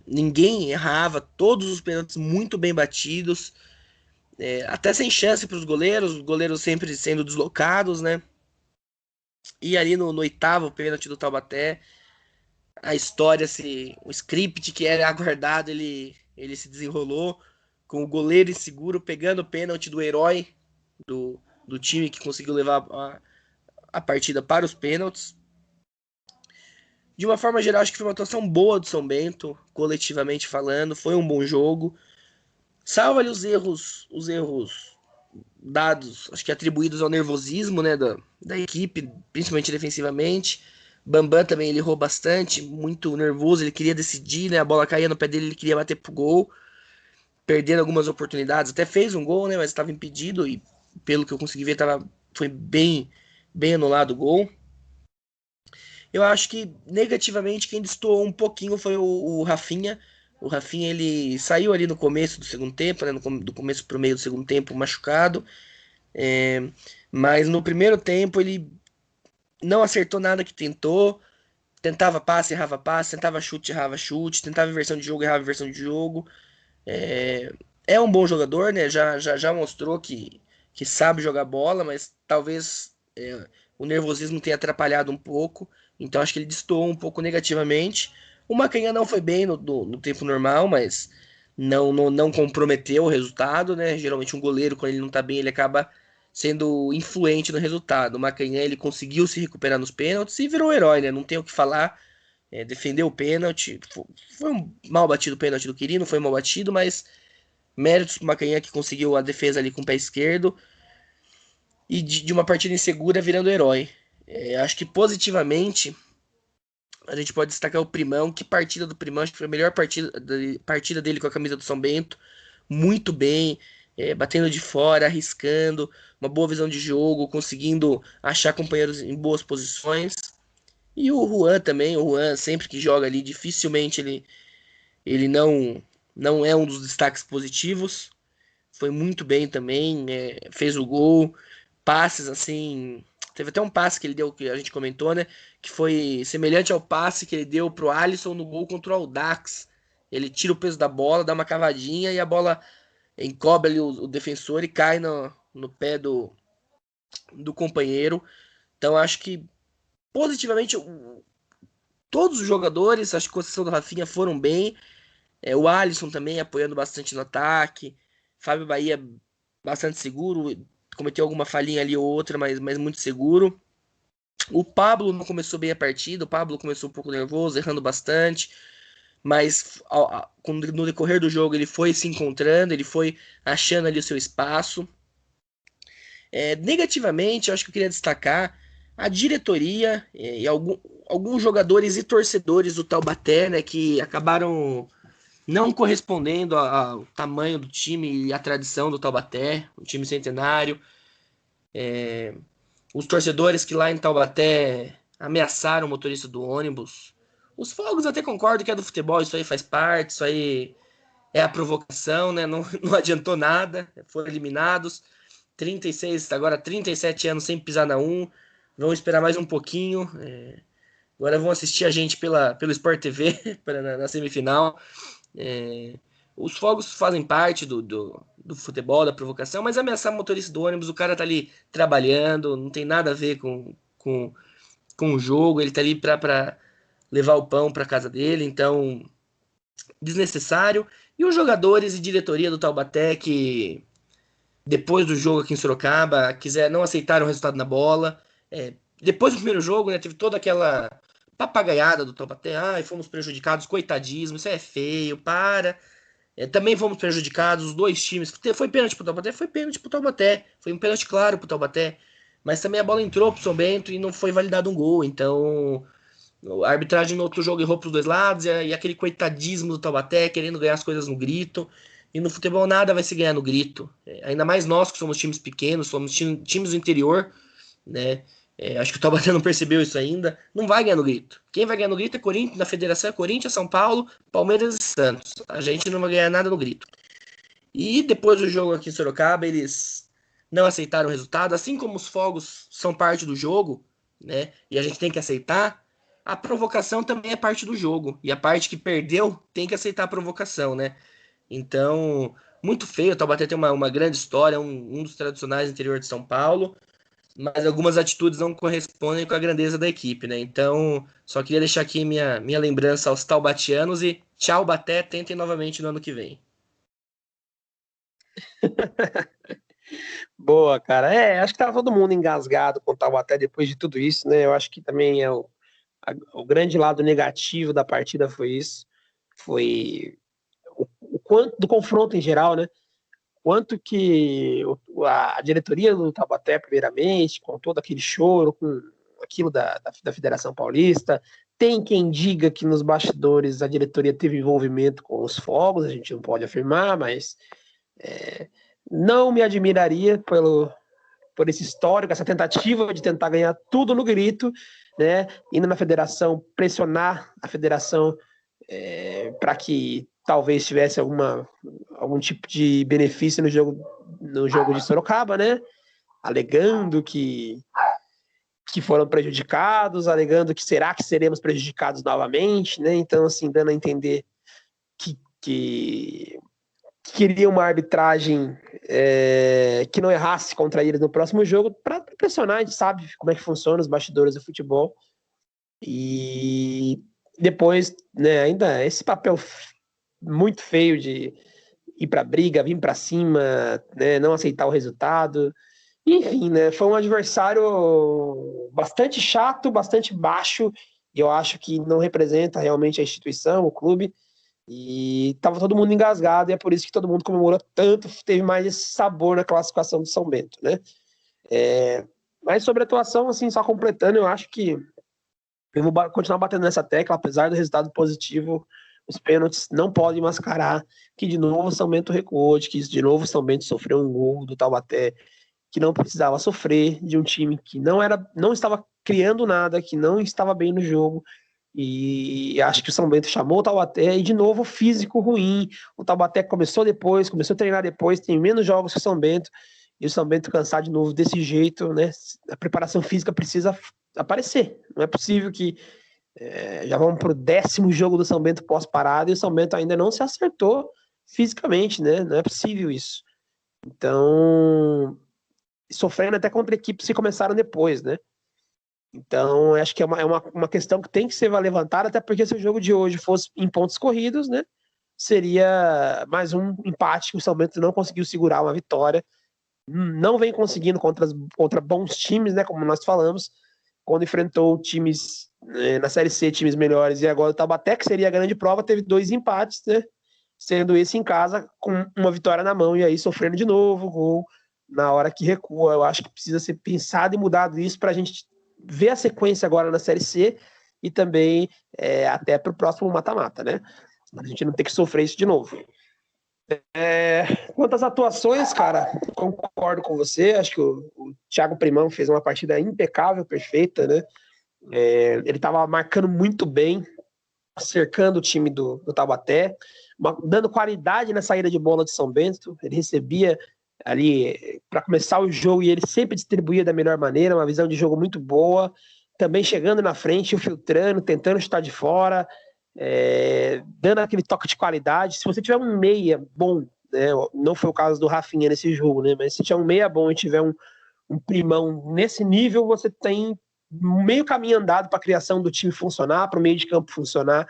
Ninguém errava, todos os pênaltis muito bem batidos, até sem chance para os goleiros sempre sendo deslocados, né? E ali no oitavo pênalti do Taubaté, a história, o script que era aguardado, ele se desenrolou com o goleiro inseguro pegando o pênalti do herói do time que conseguiu levar a partida para os pênaltis. De uma forma geral, acho que foi uma atuação boa do São Bento, coletivamente falando, foi um bom jogo. Salva ali os erros dados, acho que atribuídos ao nervosismo, né, da equipe, principalmente defensivamente. Bambam também ele errou bastante, muito nervoso, ele queria decidir, né, a bola caía no pé dele, ele queria bater pro gol, perdendo algumas oportunidades, até fez um gol, né, mas estava impedido e pelo que eu consegui ver foi bem anulado o gol. Eu acho que negativamente quem destoou um pouquinho foi o Rafinha. O Rafinha ele saiu ali no começo do segundo tempo, né, do começo para o meio do segundo tempo machucado. Mas no primeiro tempo ele não acertou nada que tentou. Tentava passe, tentava chute, errava chute, tentava inversão de jogo, errava inversão de jogo. É um bom jogador, né? Já mostrou que sabe jogar bola, mas talvez o nervosismo tenha atrapalhado um pouco. Então acho que ele destoou um pouco negativamente. O Macanhã não foi bem no tempo normal, mas não comprometeu o resultado, né? Geralmente um goleiro, quando ele não tá bem, ele acaba sendo influente no resultado. O Macanhã ele conseguiu se recuperar nos pênaltis e virou herói, né? Não tem o que falar. Defendeu o pênalti. Foi um mal batido o pênalti do Quirino, foi mal batido, mas méritos pro Macanhã que conseguiu a defesa ali com o pé esquerdo e de uma partida insegura virando herói. Acho que positivamente A gente pode destacar o Primão. Que partida do Primão, acho que foi a melhor partida dele com a camisa do São Bento. Muito bem, batendo de fora, arriscando, uma boa visão de jogo, conseguindo achar companheiros em boas posições. E o Juan também, o Juan sempre que joga ali, dificilmente ele não é um dos destaques positivos. Foi muito bem também, fez o gol, passes assim. Teve até um passe que ele deu, que a gente comentou, né? Que foi semelhante ao passe que ele deu pro Alisson no gol contra o Audax. Ele tira o peso da bola, dá uma cavadinha e a bola encobre ali o defensor e cai no pé do companheiro. Então acho que positivamente todos os jogadores, acho que com exceção do Rafinha, foram bem. O Alisson também apoiando bastante no ataque. Fábio Bahia bastante seguro, cometeu alguma falhinha ali ou outra, mas muito seguro. O Pablo não começou bem a partida, o Pablo começou um pouco nervoso, errando bastante, mas no decorrer do jogo ele foi se encontrando, ele foi achando ali o seu espaço. Negativamente, eu acho que eu queria destacar a diretoria e alguns jogadores e torcedores do Taubaté, né, que acabaram não correspondendo ao tamanho do time e à tradição do Taubaté, um time centenário. Os torcedores que lá em Taubaté ameaçaram o motorista do ônibus. Os fogos eu até concordo que é do futebol, isso aí faz parte, isso aí é a provocação, né? Não, não adiantou nada, foram eliminados. 36, agora 37 anos sem pisar na 1. Vão esperar mais um pouquinho. Agora vão assistir a gente pelo Sport TV na semifinal. É, os fogos fazem parte do futebol, da provocação, mas ameaçar motorista do ônibus, o cara tá ali trabalhando, não tem nada a ver com o jogo, ele tá ali pra levar o pão pra casa dele, então desnecessário. E os jogadores e diretoria do Taubaté que depois do jogo aqui em Sorocaba não aceitaram o resultado na bola. Depois do primeiro jogo, né, teve toda aquela papagaiada do Taubaté, fomos prejudicados, coitadismo, isso é feio, para. Também fomos prejudicados, os dois times. Foi pênalti pro Taubaté? Foi pênalti pro Taubaté. Foi um pênalti claro pro Taubaté. Mas também a bola entrou pro São Bento e não foi validado um gol. Então, a arbitragem no outro jogo errou pros dois lados. E aquele coitadismo do Taubaté, querendo ganhar as coisas no grito. E no futebol nada vai se ganhar no grito. Ainda mais nós que somos times pequenos, somos times do interior, né? Acho que o Taubaté não percebeu isso ainda. Não vai ganhar no grito. Quem vai ganhar no grito é Corinthians, na federação é Corinthians, São Paulo, Palmeiras e Santos. A gente não vai ganhar nada no grito. E depois do jogo aqui em Sorocaba, eles não aceitaram o resultado. Assim como os fogos são parte do jogo, né? E a gente tem que aceitar, a provocação também é parte do jogo. E a parte que perdeu tem que aceitar a provocação, né? Então, muito feio. O Taubaté tem uma grande história, um dos tradicionais do interior de São Paulo, mas algumas atitudes não correspondem com a grandeza da equipe, né? Então, só queria deixar aqui minha lembrança aos taubatianos e tchau, Baté, tentem novamente no ano que vem. Boa, cara. Acho que tava todo mundo engasgado com o Taubaté depois de tudo isso, né? Eu acho que também o grande lado negativo da partida foi isso. Foi o quanto do confronto em geral, né? Quanto que a diretoria do Taubaté, primeiramente, com todo aquele choro, com aquilo da Federação Paulista, tem quem diga que nos bastidores a diretoria teve envolvimento com os fogos, a gente não pode afirmar, mas não me admiraria por esse histórico, essa tentativa de tentar ganhar tudo no grito, né? Indo na federação, pressionar a federação para que talvez tivesse algum tipo de benefício no jogo de Sorocaba, né? Alegando que foram prejudicados, alegando que será que seremos prejudicados novamente, né? Então, assim, dando a entender que queria uma arbitragem que não errasse contra eles no próximo jogo para pressionar, a gente sabe como é que funciona os bastidores do futebol. E depois, né, ainda esse papel muito feio de ir para briga, vir para cima, né, não aceitar o resultado. Enfim, né, foi um adversário bastante chato, bastante baixo, e eu acho que não representa realmente a instituição, o clube. E tava todo mundo engasgado, e é por isso que todo mundo comemorou tanto, teve mais esse sabor na classificação do São Bento, né? Mas sobre a atuação, assim, só completando, eu acho que Eu vou continuar batendo nessa tecla, apesar do resultado positivo, os pênaltis não podem mascarar que de novo o São Bento recuou, de que de novo o São Bento sofreu um gol do Taubaté que não precisava sofrer, de um time que não estava criando nada, que não estava bem no jogo. E acho que o São Bento chamou o Taubaté e de novo físico ruim. O Taubaté começou a treinar depois, tem menos jogos que o São Bento, e o São Bento cansar de novo desse jeito, né? A preparação física precisa aparecer. Não é possível que já vamos para o 10º jogo do São Bento pós-parada e o São Bento ainda não se acertou fisicamente, né? Não é possível isso. Então, sofrendo até contra equipes que começaram depois, né? Então, acho que é uma questão que tem que ser levantada, até porque se o jogo de hoje fosse em pontos corridos, né? Seria mais um empate que o São Bento não conseguiu segurar uma vitória. Não vem conseguindo contra bons times, né? Como nós falamos, quando enfrentou times na Série C, times melhores, e agora o Taubaté, que seria a grande prova, teve 2 empates, né? Sendo esse em casa, com uma vitória na mão, e aí sofrendo de novo, gol na hora que recua. Eu acho que precisa ser pensado e mudado isso para a gente ver a sequência agora na Série C e também até para o próximo mata-mata, né? A gente não ter que sofrer isso de novo. Quanto às atuações, cara, concordo com você. Acho que o Thiago Primão fez uma partida impecável, perfeita, né? Ele estava marcando muito bem, cercando o time do Taubaté, dando qualidade na saída de bola de São Bento. Ele recebia ali para começar o jogo e ele sempre distribuía da melhor maneira, uma visão de jogo muito boa, também chegando na frente, filtrando, tentando chutar de fora, dando aquele toque de qualidade. Se você tiver um meia bom, né, não foi o caso do Rafinha nesse jogo, né, mas se tiver um meia bom e tiver um Primão nesse nível, você tem meio caminho andado para a criação do time funcionar, para o meio de campo funcionar.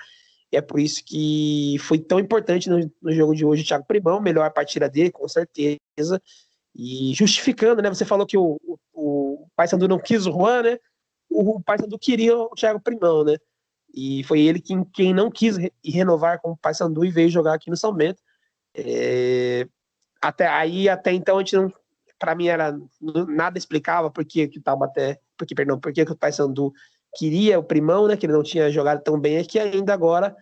E é por isso que foi tão importante no jogo de hoje o Thiago Primão, melhor partida dele, com certeza, e justificando, né? Você falou que o Paysandu não quis o Juan, né? O Paysandu queria o Thiago Primão, né? E foi ele quem não quis renovar com o Paysandu e veio jogar aqui no São Bento. Até então a gente não, para mim era nada explicava porque o Paysandu queria o Primão, né, que ele não tinha jogado tão bem aqui ainda. Agora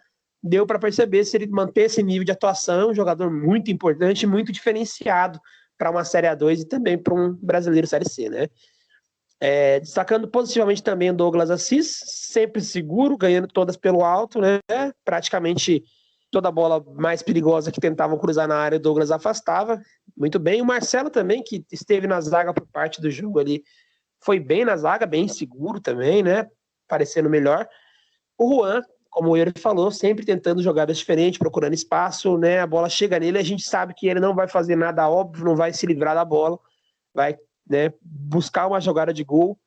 deu para perceber, se ele manter esse nível de atuação, é um jogador muito importante, muito diferenciado para uma Série A2 e também para um brasileiro Série C, né? Destacando positivamente também o Douglas Assis, sempre seguro, ganhando todas pelo alto, né? Praticamente toda a bola mais perigosa que tentavam cruzar na área, o Douglas afastava muito bem. O Marcelo também, que esteve na zaga por parte do jogo ali, foi bem na zaga, bem seguro também, né? Parecendo melhor. O Juan, como ele falou, sempre tentando jogadas diferentes, procurando espaço, né? A bola chega nele, a gente sabe que ele não vai fazer nada óbvio, não vai se livrar da bola, vai, né, buscar uma jogada de gol.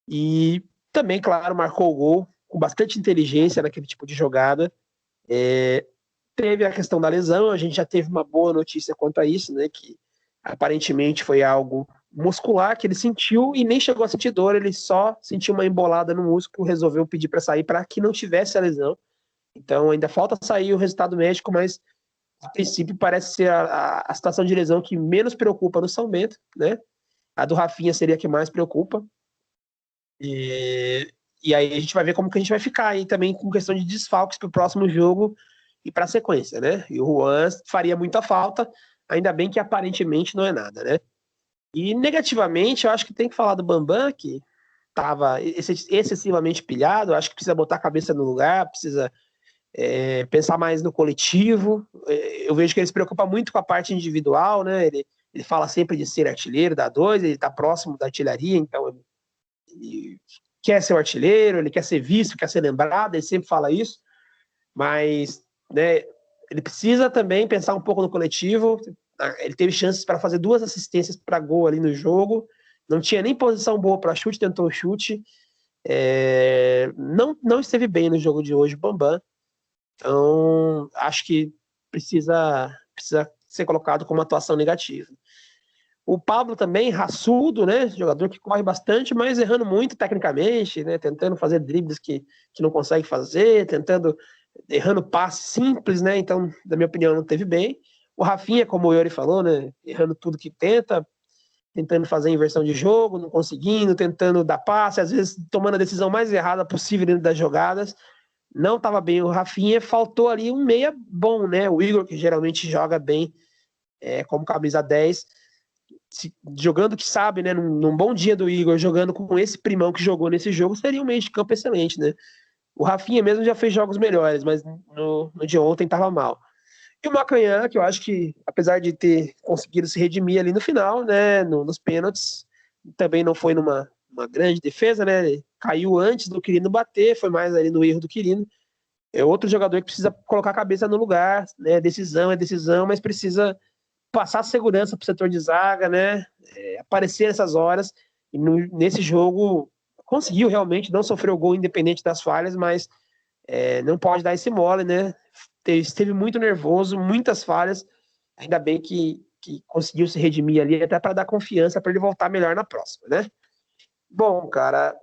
E também, claro, marcou o gol com bastante inteligência naquele tipo de jogada. Teve a questão da lesão, a gente já teve uma boa notícia quanto a isso, né? Que aparentemente foi algo muscular que ele sentiu e nem chegou a sentir dor, ele só sentiu uma embolada no músculo, resolveu pedir para sair para que não tivesse a lesão. Então ainda falta sair o resultado médico, mas a princípio parece ser a situação de lesão que menos preocupa no São Bento, né? A do Rafinha seria a que mais preocupa. E aí a gente vai ver como que a gente vai ficar aí também com questão de desfalques para o próximo jogo e para a sequência, né? E o Juan faria muita falta, ainda bem que aparentemente não é nada, né? E negativamente, eu acho que tem que falar do Bambam, que estava excessivamente pilhado. Acho que precisa botar a cabeça no lugar, precisa pensar mais no coletivo. Eu vejo que ele se preocupa muito com a parte individual, né? Ele fala sempre de ser artilheiro da 2, ele está próximo da artilharia, então ele quer ser o artilheiro, ele quer ser visto, quer ser lembrado, ele sempre fala isso, mas, né, ele precisa também pensar um pouco no coletivo. Ele teve chances para fazer 2 assistências para gol ali no jogo, não tinha nem posição boa para chute, tentou chute, não esteve bem no jogo de hoje, Bambam. Então acho que precisa ser colocado como atuação negativa. O Pablo também, raçudo, né? Jogador que corre bastante, mas errando muito tecnicamente, né? Tentando fazer dribles que não consegue fazer, errando passes simples, né? Então, na minha opinião, não teve bem. O Rafinha, como o Yuri falou, né? Errando tudo que tenta. tentando fazer inversão de jogo, não conseguindo, tentando dar passe, às vezes tomando a decisão mais errada possível dentro das jogadas. Não estava bem o Rafinha, faltou ali um meia bom, né? O Igor, que geralmente joga bem como camisa 10, jogando que sabe, né? Num bom dia do Igor, jogando com esse primão que jogou nesse jogo, seria um meio de campo excelente, né? O Rafinha mesmo já fez jogos melhores, mas no de ontem estava mal. E o Macanhã, que eu acho que, apesar de ter conseguido se redimir ali no final, né, nos pênaltis, também não foi numa grande defesa, né? Ele caiu antes do Quirino bater, foi mais ali no erro do Quirino. É outro jogador que precisa colocar a cabeça no lugar, né? Decisão é decisão, mas precisa passar segurança para o setor de zaga, né? Aparecer nessas horas. E nesse jogo conseguiu realmente, não sofreu gol independente das falhas, mas não pode dar esse mole, né? Esteve muito nervoso, muitas falhas. Ainda bem que conseguiu se redimir ali, até para dar confiança para ele voltar melhor na próxima, né? Bom, cara,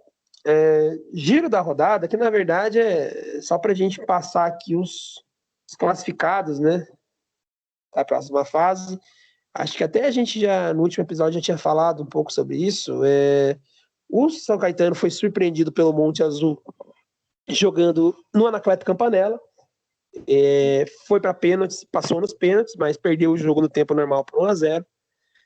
giro da rodada, que na verdade é só para a gente passar aqui os classificados, né? Da próxima fase. Acho que até a gente já, no último episódio, já tinha falado um pouco sobre isso. O São Caetano foi surpreendido pelo Monte Azul jogando no Anacleto Campanella. Foi para pênaltis, passou nos pênaltis, mas perdeu o jogo no tempo normal por 1-0.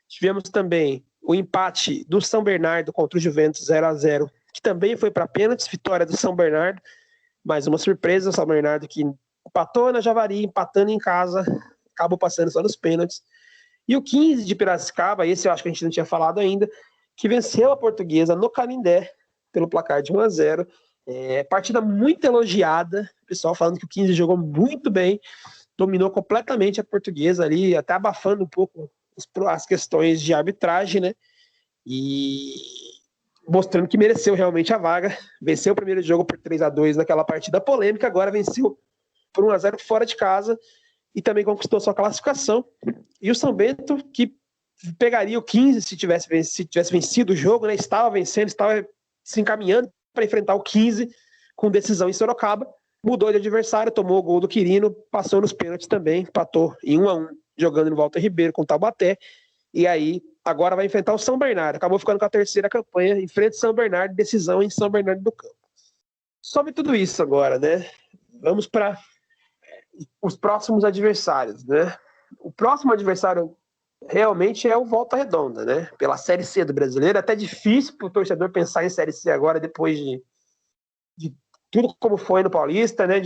Tivemos também o empate do São Bernardo contra o Juventus 0-0, que também foi para pênaltis, vitória do São Bernardo. Mais uma surpresa, o São Bernardo que empatou na Javari, empatando em casa, acabou passando só nos pênaltis. E o 15 de Piracicaba, esse eu acho que a gente não tinha falado ainda, que venceu a Portuguesa no Canindé pelo placar de 1-0. Partida muito elogiada, o pessoal falando que o 15 jogou muito bem, dominou completamente a Portuguesa ali, até abafando um pouco as questões de arbitragem, né? E mostrando que mereceu realmente a vaga. Venceu o primeiro jogo por 3-2 naquela partida polêmica, agora venceu por 1-0 fora de casa e também conquistou sua classificação. E o São Bento, que pegaria o 15 se tivesse vencido o jogo, né? Estava vencendo, estava se encaminhando para enfrentar o 15 com decisão em Sorocaba, mudou de adversário, tomou o gol do Quirino, passou nos pênaltis também, empatou em 1-1, jogando no Walter Ribeiro com o Taubaté, e aí agora vai enfrentar o São Bernardo, acabou ficando com a terceira campanha, enfrenta o São Bernardo, decisão em São Bernardo do Campo. Sobre tudo isso agora, né? Vamos para os próximos adversários, né? O próximo adversário realmente é o Volta Redonda, né? Pela Série C do Brasileiro, até difícil para o torcedor pensar em Série C agora, depois de tudo como foi no Paulista, né?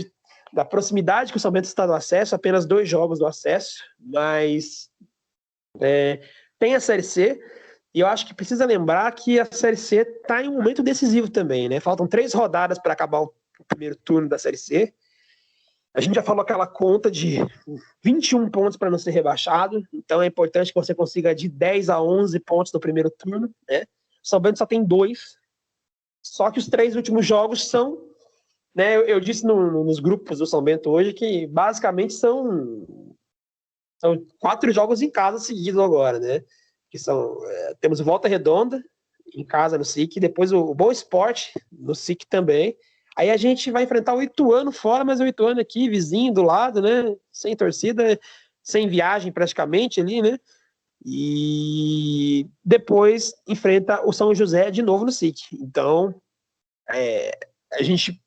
Da proximidade que o São Bento está no acesso, apenas 2 jogos do acesso, mas tem a Série C, e eu acho que precisa lembrar que a Série C está em um momento decisivo também, né? Faltam 3 rodadas para acabar o primeiro turno da Série C. A gente já falou aquela conta de 21 pontos para não ser rebaixado, então é importante que você consiga de 10 a 11 pontos no primeiro turno, né? O São Bento só tem 2, só que os 3 últimos jogos são, né? Eu disse nos grupos do São Bento hoje que basicamente são 4 jogos em casa seguidos agora, né? Que temos o Volta Redonda em casa no SIC, depois o Boa Esporte no SIC também. Aí a gente vai enfrentar o Ituano fora, mas o Ituano aqui, vizinho, do lado, né? Sem torcida, sem viagem praticamente ali, né? E depois enfrenta o São José de novo no SIC. Então, a gente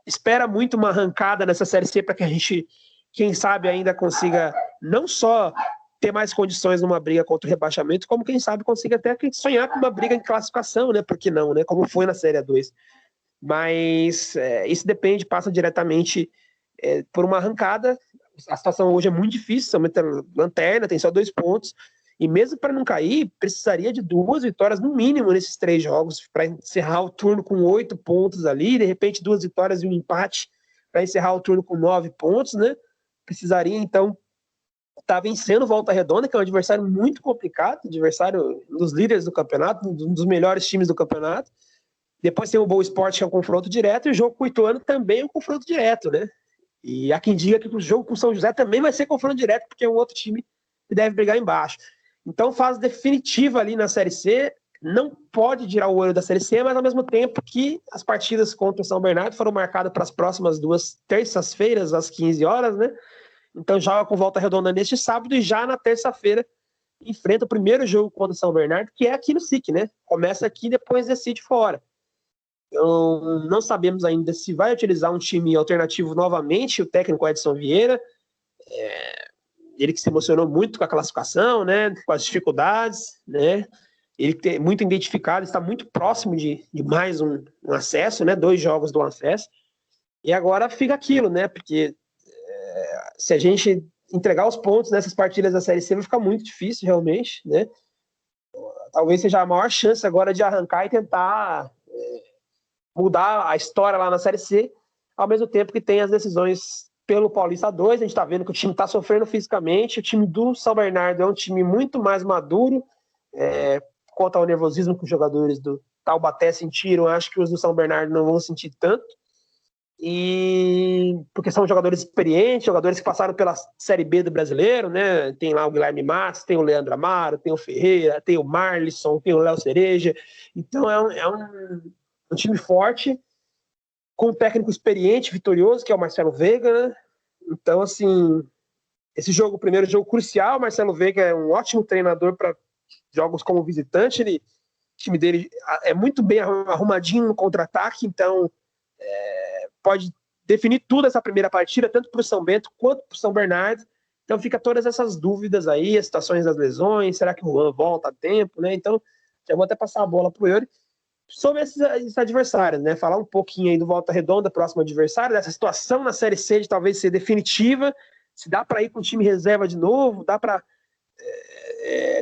espera muito uma arrancada nessa Série C para que a gente, quem sabe, ainda consiga não só ter mais condições numa briga contra o rebaixamento, como quem sabe consiga até sonhar com uma briga em classificação, né? Por que não, né? Como foi na Série A2. Mas isso passa diretamente por uma arrancada. A situação hoje é muito difícil, somente a lanterna, tem só 2 pontos, e mesmo para não cair, precisaria de 2 vitórias no mínimo nesses 3 jogos, para encerrar o turno com 8 pontos ali, de repente 2 vitórias e um empate, para encerrar o turno com 9 pontos, né? Precisaria, então, estar vencendo Volta Redonda, que é um adversário muito complicado, adversário dos líderes do campeonato, um dos melhores times do campeonato. Depois tem o Boa Esporte, que é um confronto direto, e o jogo com o Ituano também é um confronto direto, né? E há quem diga que o jogo com o São José também vai ser confronto direto, porque é um outro time que deve brigar embaixo. Então, fase definitiva ali na Série C, não pode tirar o olho da Série C, mas ao mesmo tempo que as partidas contra o São Bernardo foram marcadas para as próximas 2 terças-feiras, às 15 horas, né? Então, joga com Volta Redonda neste sábado, e já na terça-feira enfrenta o primeiro jogo contra o São Bernardo, que é aqui no SIC, né? Começa aqui e depois decide fora. Então, não sabemos ainda se vai utilizar um time alternativo novamente, o técnico Edson Vieira, ele que se emocionou muito com a classificação, né? Com as dificuldades, né? Ele que é muito identificado, está muito próximo de mais um acesso, né? 2 jogos do acesso. E agora fica aquilo, né? Porque se a gente entregar os pontos nessas partidas da Série C, vai ficar muito difícil, realmente, né? Talvez seja a maior chance agora de arrancar e tentar mudar a história lá na Série C, ao mesmo tempo que tem as decisões pelo Paulista 2. A gente está vendo que o time está sofrendo fisicamente. O time do São Bernardo é um time muito mais maduro, quanto ao nervosismo que os jogadores do Taubaté sentiram. Acho que os do São Bernardo não vão sentir tanto. E porque são jogadores experientes, jogadores que passaram pela Série B do Brasileiro, né? Tem lá o Guilherme Matos, tem o Leandro Amaro, tem o Ferreira, tem o Marlisson, tem o Léo Cereja. Então é um time forte, com um técnico experiente, vitorioso, que é o Marcelo Veiga, né? Então, assim, esse jogo, o primeiro jogo crucial, o Marcelo Veiga é um ótimo treinador para jogos como visitante. O time dele é muito bem arrumadinho no contra-ataque, então pode definir tudo essa primeira partida, tanto para o São Bento quanto para o São Bernardo. Então fica todas essas dúvidas aí, as situações das lesões, será que o Juan volta a tempo, né? Então já vou até passar a bola para o Yuri sobre esses adversários, né? Falar um pouquinho aí do Volta Redonda, próximo adversário, dessa situação na Série C de talvez ser definitiva, se dá para ir com o time reserva de novo, dá para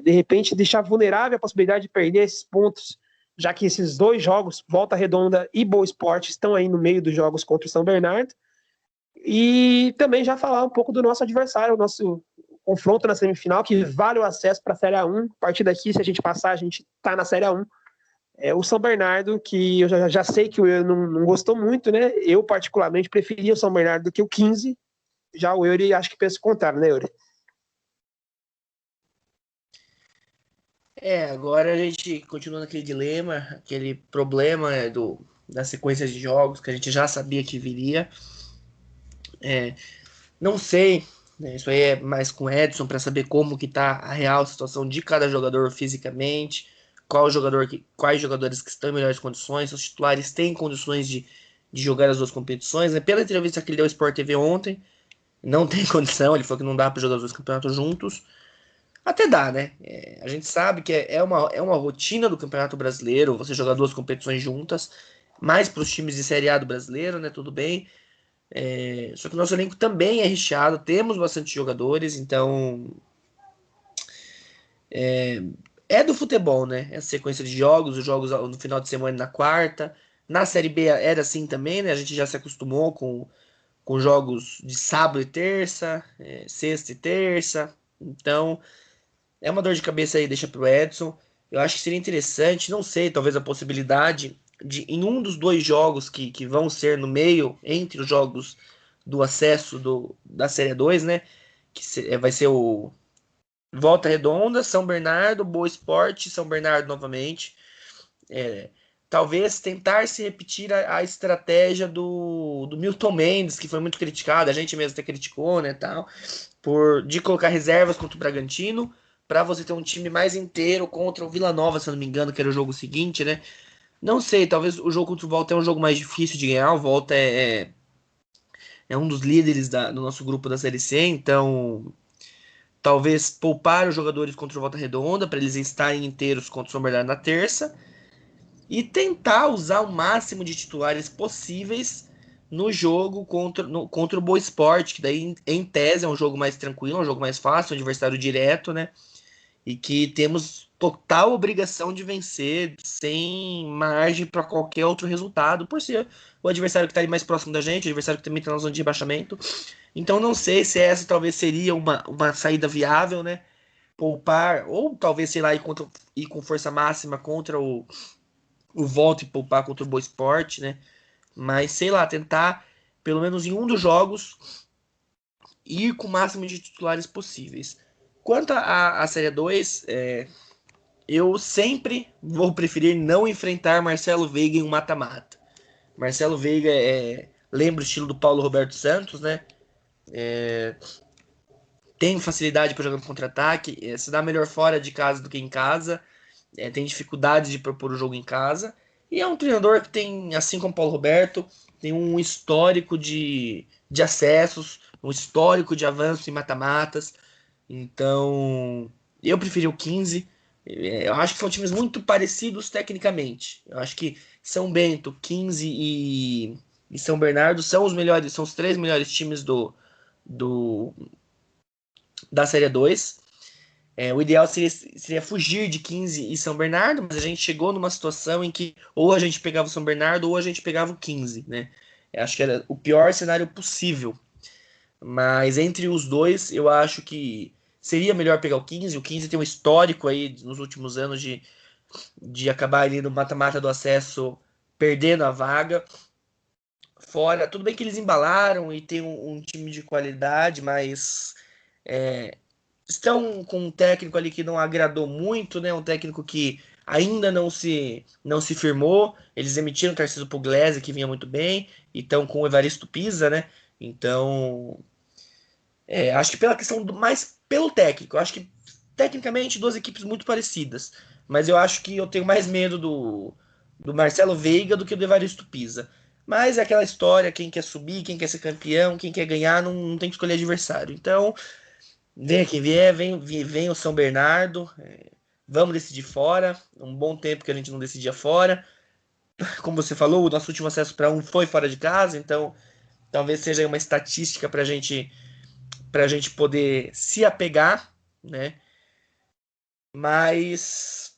de repente deixar vulnerável a possibilidade de perder esses pontos, já que esses 2 jogos, Volta Redonda e Boa Esporte, estão aí no meio dos jogos contra o São Bernardo. E também já falar um pouco do nosso adversário, o nosso confronto na semifinal, que vale o acesso para a Série A1. A partir daqui, se a gente passar, a gente está na Série A1. É o São Bernardo, que eu já sei que o Euri não gostou muito, né? Eu, particularmente, preferia o São Bernardo do que o 15. Já o Euri, acho que pensa o contrário, né, Euri? Agora a gente continua naquele dilema, aquele problema da sequência de jogos que a gente já sabia que viria. Não sei, né, isso aí é mais com o Edson para saber como que tá a real situação de cada jogador fisicamente, quais jogadores que estão em melhores condições, os titulares têm condições de jogar as 2 competições, né? Pela entrevista que ele deu ao Sport TV ontem, não tem condição, ele falou que não dá para jogar os 2 campeonatos juntos. Até dá, né? A gente sabe que é uma rotina do Campeonato Brasileiro, você jogar 2 competições juntas, mais para os times de Série A do brasileiro, né? Tudo bem. Só que o nosso elenco também é recheado, temos bastante jogadores, então é do futebol, né? Essa sequência de jogos, os jogos no final de semana e na quarta. Na Série B era assim também, né? A gente já se acostumou com jogos de sábado e terça, sexta e terça. Então, é uma dor de cabeça aí, deixa pro Edson. Eu acho que seria interessante, não sei, talvez a possibilidade de, em um dos 2 jogos que vão ser no meio, entre os jogos do acesso da Série 2, né? Vai ser o Volta Redonda, São Bernardo, Boa Esporte, São Bernardo novamente. Talvez tentar se repetir a estratégia do Milton Mendes, que foi muito criticado, a gente mesmo até criticou, né, tal, de colocar reservas contra o Bragantino, para você ter um time mais inteiro contra o Vila Nova, se eu não me engano, que era o jogo seguinte, né? Não sei, talvez o jogo contra o Volta é um jogo mais difícil de ganhar. O Volta é um dos líderes do nosso grupo da Série C, então talvez poupar os jogadores contra o Volta Redonda para eles estarem inteiros contra o São Bernardo na terça e tentar usar o máximo de titulares possíveis no jogo contra o Boa Esporte, que daí em tese é um jogo mais tranquilo, um jogo mais fácil, um adversário direto, né? E que temos total obrigação de vencer sem margem para qualquer outro resultado, por ser o adversário que está ali mais próximo da gente, o adversário que também está na zona de rebaixamento. Então não sei se essa talvez seria uma saída viável, né? Poupar, ou talvez, sei lá, ir com força máxima contra o Volta e poupar contra o Boa Esporte, né? Mas sei lá, tentar, pelo menos em um dos jogos, ir com o máximo de titulares possíveis. Quanto à Série 2, eu sempre vou preferir não enfrentar Marcelo Veiga em um mata-mata. Marcelo Veiga lembra o estilo do Paulo Roberto Santos, né? tem facilidade para jogar no contra-ataque, se dá melhor fora de casa do que em casa, tem dificuldade de propor o jogo em casa, e é um treinador que tem, assim como o Paulo Roberto, tem um histórico de acessos, um histórico de avanço em mata-matas, então eu preferi o 15. Eu acho que são times muito parecidos tecnicamente. Eu acho que São Bento, 15 e São Bernardo são os melhores, são os três melhores times do da Série 2. O ideal seria fugir de 15 e São Bernardo, mas a gente chegou numa situação em que ou a gente pegava o São Bernardo ou a gente pegava o 15, né? Eu acho que era o pior cenário possível. Mas entre os dois, eu acho que seria melhor pegar o 15. O 15 tem um histórico aí nos últimos anos de acabar ali no mata-mata do acesso perdendo a vaga. Fora, tudo bem que eles embalaram e tem um time de qualidade, mas estão com um técnico ali que não agradou muito, né? Um técnico que ainda não se firmou. Eles emitiram o Tarcísio Pugliese, que vinha muito bem, e estão com o Evaristo Pisa, né? Então, acho que pela questão mais pelo técnico, eu acho que tecnicamente duas equipes muito parecidas, mas eu acho que eu tenho mais medo do Marcelo Veiga do que do Evaristo Pisa. Mas é aquela história, quem quer subir, quem quer ser campeão, quem quer ganhar, não tem que escolher adversário. Então, venha quem vier, vem o São Bernardo, vamos decidir fora. Um bom tempo que a gente não decidia fora. Como você falou, o nosso último acesso para um foi fora de casa, então talvez seja uma estatística para a gente poder se apegar, né? Mas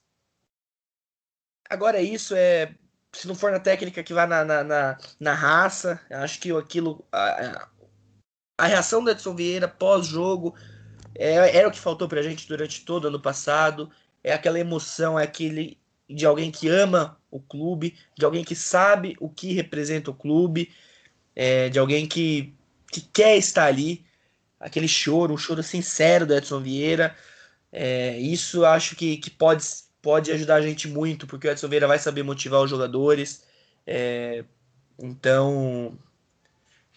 agora é isso, se não for na técnica que vá na raça, acho que a reação do Edson Vieira pós-jogo era o que faltou pra gente durante todo o ano passado, é aquela emoção, é aquele de alguém que ama o clube, de alguém que sabe o que representa o clube, de alguém que quer estar ali, aquele choro, um choro sincero do Edson Vieira. Isso acho que pode ajudar a gente muito, porque o Edson Vieira vai saber motivar os jogadores. Então,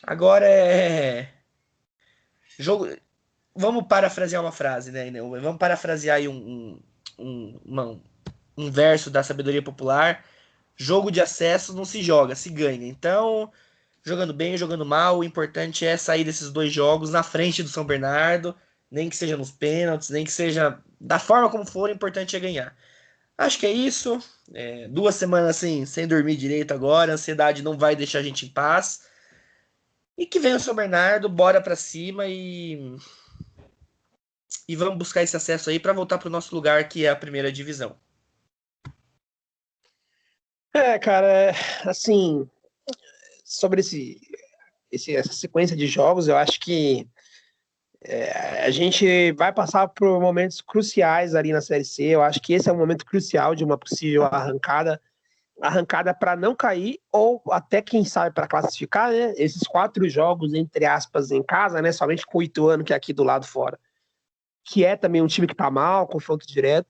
agora jogo. Vamos parafrasear uma frase, né? Vamos parafrasear aí um verso da sabedoria popular. Jogo de acesso não se joga, se ganha. Então, jogando bem, jogando mal, o importante é sair desses dois jogos na frente do São Bernardo, nem que seja nos pênaltis, nem que seja da forma como for, o importante é ganhar. Acho que é isso. 2 semanas assim, sem dormir direito agora, a ansiedade não vai deixar a gente em paz. E que venha o São Bernardo, bora pra cima e vamos buscar esse acesso aí para voltar pro nosso lugar, que é a primeira divisão. Cara, assim, sobre essa sequência de jogos, eu acho que a gente vai passar por momentos cruciais ali na Série C. Eu acho que esse é um momento crucial de uma possível arrancada para não cair ou até, quem sabe, para classificar, né? Esses 4 jogos, entre aspas, em casa, né? Somente com o Ituano, que é aqui do lado fora, que é também um time que tá mal, confronto direto.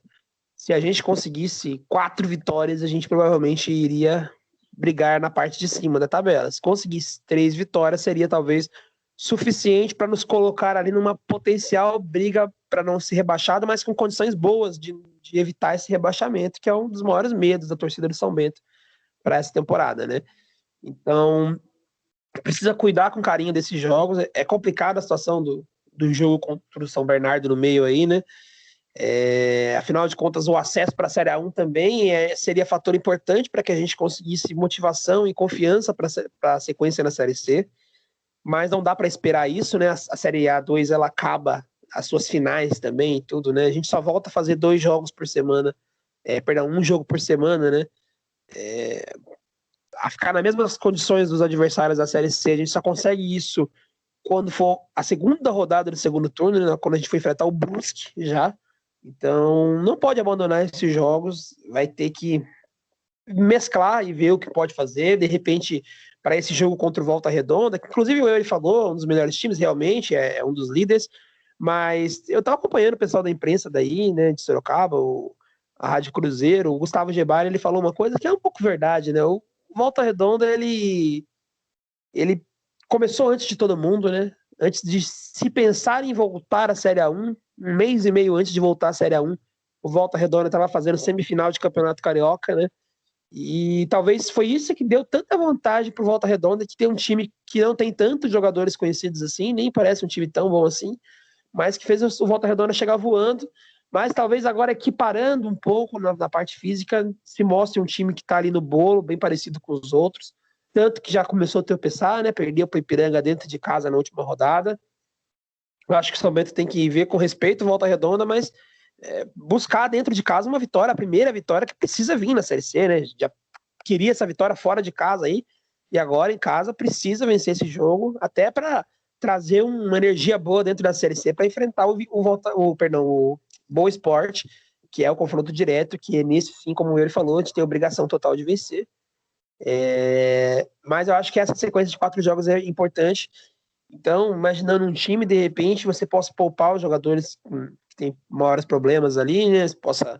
Se a gente conseguisse 4 vitórias, a gente provavelmente iria brigar na parte de cima da tabela. Se conseguisse 3 vitórias, seria talvez suficiente para nos colocar ali numa potencial briga para não ser rebaixado, mas com condições boas de evitar esse rebaixamento, que é um dos maiores medos da torcida do São Bento para essa temporada, né? Então, precisa cuidar com carinho desses jogos. É complicada a situação do jogo contra o São Bernardo no meio aí, né? Afinal de contas, o acesso para a Série A1 também seria fator importante para que a gente conseguisse motivação e confiança para a sequência na Série C, mas não dá para esperar isso, né? A Série A2 ela acaba as suas finais também e tudo, né? A gente só volta a fazer 2 jogos por semana, perdão, 1 jogo por semana, né? A ficar nas mesmas condições dos adversários da Série C, a gente só consegue isso quando for a segunda rodada do segundo turno, né? Quando a gente for enfrentar o Brusque já. Então, não pode abandonar esses jogos, vai ter que mesclar e ver o que pode fazer. De repente, para esse jogo contra o Volta Redonda, que inclusive o Eury falou, um dos melhores times, realmente, é um dos líderes, mas eu estava acompanhando o pessoal da imprensa daí, né, de Sorocaba, a Rádio Cruzeiro, o Gustavo Gebara, ele falou uma coisa que é um pouco verdade, né? O Volta Redonda, ele começou antes de todo mundo, né? antes de se pensar em voltar à Série A1, um mês e meio antes de voltar à Série A1, o Volta Redonda estava fazendo semifinal de Campeonato Carioca, né? E talvez foi isso que deu tanta vontade pro Volta Redonda, que tem um time que não tem tantos jogadores conhecidos assim, nem parece um time tão bom assim, mas que fez o Volta Redonda chegar voando. Mas talvez agora equiparando um pouco na parte física, se mostre um time que está ali no bolo, bem parecido com os outros. Tanto que já começou a tropeçar, né? Perdeu para o Ipiranga dentro de casa na última rodada. Eu acho que o São Bento tem que ver com respeito Volta Redonda, mas buscar dentro de casa uma vitória, a primeira vitória que precisa vir na Série C, né? Já queria essa vitória fora de casa aí, e agora em casa precisa vencer esse jogo, até para trazer uma energia boa dentro da Série C para enfrentar o Boa Esporte, que é o confronto direto, que nesse sim, como ele falou, a gente tem a obrigação total de vencer. Mas eu acho que essa sequência de 4 jogos é importante. Então, imaginando um time, de repente, você possa poupar os jogadores que têm maiores problemas ali, né? Você possa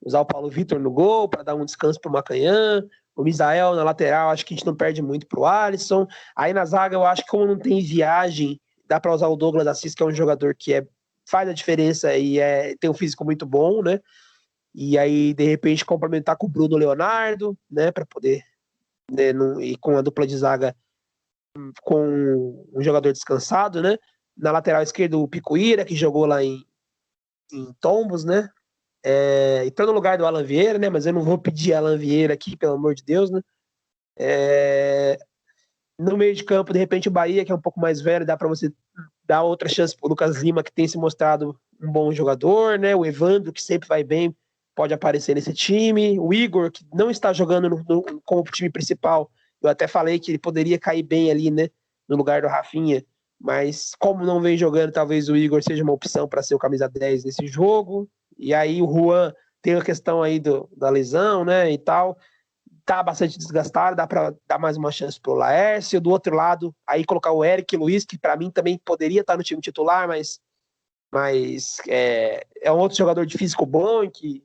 usar o Paulo Vitor no gol para dar um descanso para o Macanhã, o Misael na lateral, acho que a gente não perde muito para o Alisson. Aí na zaga, eu acho que como não tem viagem, dá para usar o Douglas Assis, que é um jogador que faz a diferença e tem um físico muito bom, né? E aí, de repente, complementar com o Bruno Leonardo, né? Para poder, né, e com a dupla de zaga com um jogador descansado, né? Na lateral esquerda, o Picuíra, que jogou lá em Tombos, né? E tá no lugar do Alan Vieira, né? Mas eu não vou pedir Alan Vieira aqui, pelo amor de Deus, né? No meio de campo, de repente, o Bahia, que é um pouco mais velho, dá para você dar outra chance pro Lucas Lima, que tem se mostrado um bom jogador, né? O Evandro, que sempre vai bem, pode aparecer nesse time. O Igor, que não está jogando como time principal. Eu até falei que ele poderia cair bem ali, né? No lugar do Rafinha. Mas como não vem jogando, talvez o Igor seja uma opção para ser o camisa 10 nesse jogo. E aí o Juan tem a questão aí da lesão, né? E tal. Tá bastante desgastado, dá para dar mais uma chance pro Laércio. Do outro lado, aí colocar o Eric Luiz, que para mim também poderia estar no time titular, mas é um outro jogador de físico bom, que,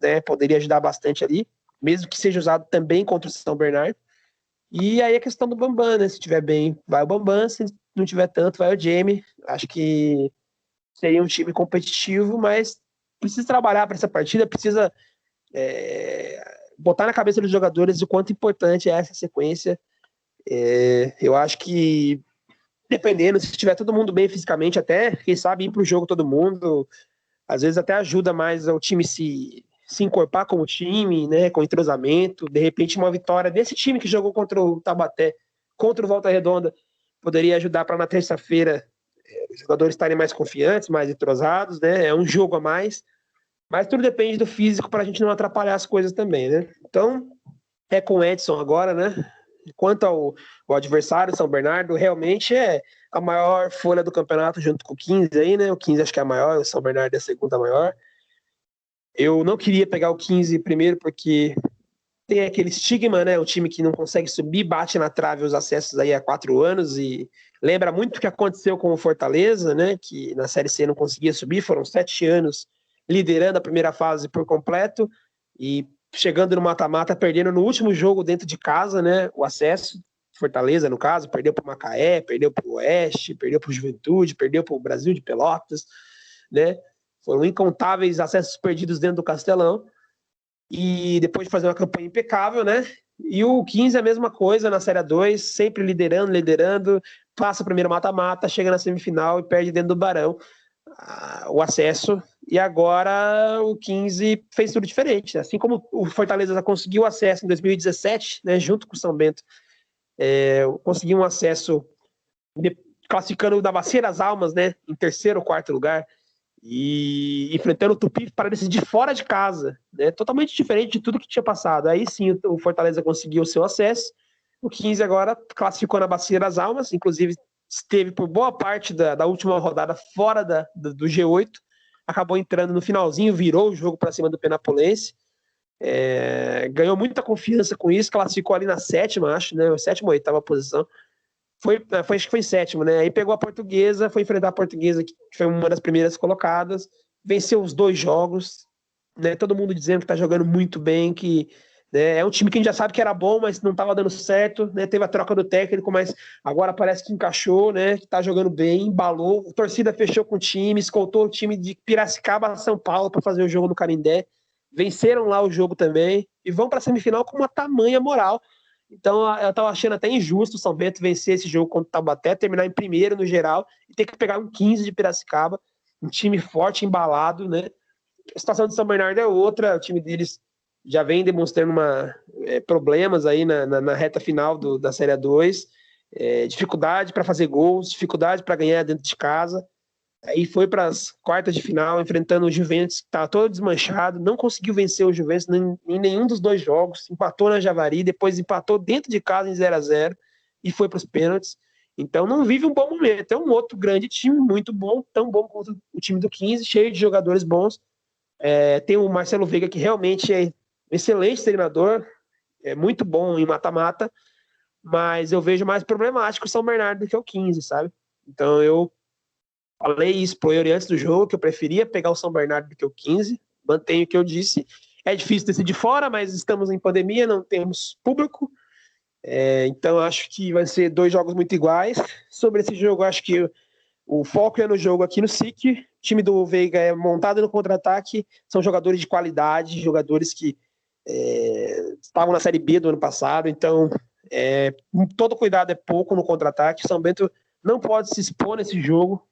né, poderia ajudar bastante ali, mesmo que seja usado também contra o São Bernardo. E aí a questão do Bambam, né? Se tiver bem, vai o Bambam, se não tiver tanto, vai o Jamie. Acho que seria um time competitivo, mas precisa trabalhar para essa partida, precisa botar na cabeça dos jogadores o quanto importante é essa sequência. Eu acho que, dependendo, se tiver todo mundo bem fisicamente, até, quem sabe, ir pro jogo todo mundo, às vezes até ajuda mais o time se encorpar como time, né, com entrosamento. De repente, uma vitória desse time que jogou contra o Taubaté, contra o Volta Redonda, poderia ajudar para na terça-feira os jogadores estarem mais confiantes, mais entrosados, né? É um jogo a mais. Mas tudo depende do físico para a gente não atrapalhar as coisas também, né? Então, é com o Edson agora, né? Quanto ao adversário, São Bernardo, realmente é a maior folha do campeonato, junto com o 15 aí, né? O 15 acho que é a maior, o São Bernardo é a segunda maior. Eu não queria pegar o 15 primeiro, porque tem aquele estigma, né? O time que não consegue subir, bate na trave os acessos aí há 4 anos, e lembra muito o que aconteceu com o Fortaleza, né? Que na Série C não conseguia subir, foram 7 anos liderando a primeira fase por completo, e chegando no mata-mata, perdendo no último jogo dentro de casa, né? O acesso, Fortaleza, no caso, perdeu para o Macaé, perdeu para o Oeste, perdeu para o Juventude, perdeu para o Brasil de Pelotas, né? Foram incontáveis acessos perdidos dentro do Castelão, e depois de fazer uma campanha impecável, né? E o 15 é a mesma coisa na Série 2, sempre liderando, passa o primeiro mata-mata, chega na semifinal e perde dentro do Barão o acesso. E agora o 15 fez tudo diferente. Assim como o Fortaleza já conseguiu acesso em 2017, né, junto com o São Bento, conseguiu um acesso classificando da Bacia das Almas, né, em terceiro ou quarto lugar, e enfrentando o Tupi para decidir fora de casa, né, totalmente diferente de tudo que tinha passado. Aí sim o Fortaleza conseguiu o seu acesso. O 15 agora classificou na Bacia das Almas, inclusive esteve por boa parte da última rodada fora do G8, acabou entrando no finalzinho, virou o jogo para cima do Penapolense, ganhou muita confiança com isso, classificou ali na sétima, acho, né, sétima ou oitava posição, acho que foi sétimo, né, aí pegou a Portuguesa, foi enfrentar a Portuguesa, que foi uma das primeiras colocadas, venceu os 2 jogos, né, todo mundo dizendo que está jogando muito bem, que né? É um time que a gente já sabe que era bom, mas não estava dando certo, né? Teve a troca do técnico, mas agora parece que encaixou, né? Que tá jogando bem, embalou. A torcida fechou com o time, escoltou o time de Piracicaba a São Paulo para fazer o jogo no Canindé. Venceram lá o jogo também e vão para a semifinal com uma tamanha moral. Então eu estava achando até injusto o São Bento vencer esse jogo contra o Taubaté, terminar em primeiro no geral e ter que pegar um 15 de Piracicaba, um time forte, embalado, né? A situação de São Bernardo é outra, o time deles já vem demonstrando problemas aí na reta final da Série A2, dificuldade para fazer gols, dificuldade para ganhar dentro de casa. Aí foi para as quartas de final, enfrentando o Juventus, que estava todo desmanchado, não conseguiu vencer o Juventus em nenhum dos dois jogos, empatou na Javari, depois empatou dentro de casa em 0-0 e foi para os pênaltis. Então não vive um bom momento. É um outro grande time, muito bom, tão bom quanto o time do 15, cheio de jogadores bons. Tem o Marcelo Veiga, que realmente é excelente treinador, é muito bom em mata-mata, mas eu vejo mais problemático o São Bernardo do que o 15, sabe? Então eu falei isso pro Yuri antes do jogo, que eu preferia pegar o São Bernardo do que o 15, mantenho o que eu disse. É difícil decidir fora, mas estamos em pandemia, não temos público, então acho que vai ser dois jogos muito iguais. Sobre esse jogo, acho que o foco é no jogo aqui no SIC. O time do Veiga é montado no contra-ataque, são jogadores de qualidade, jogadores que estavam na Série B do ano passado, então todo cuidado é pouco no contra-ataque. São Bento não pode se expor nesse jogo,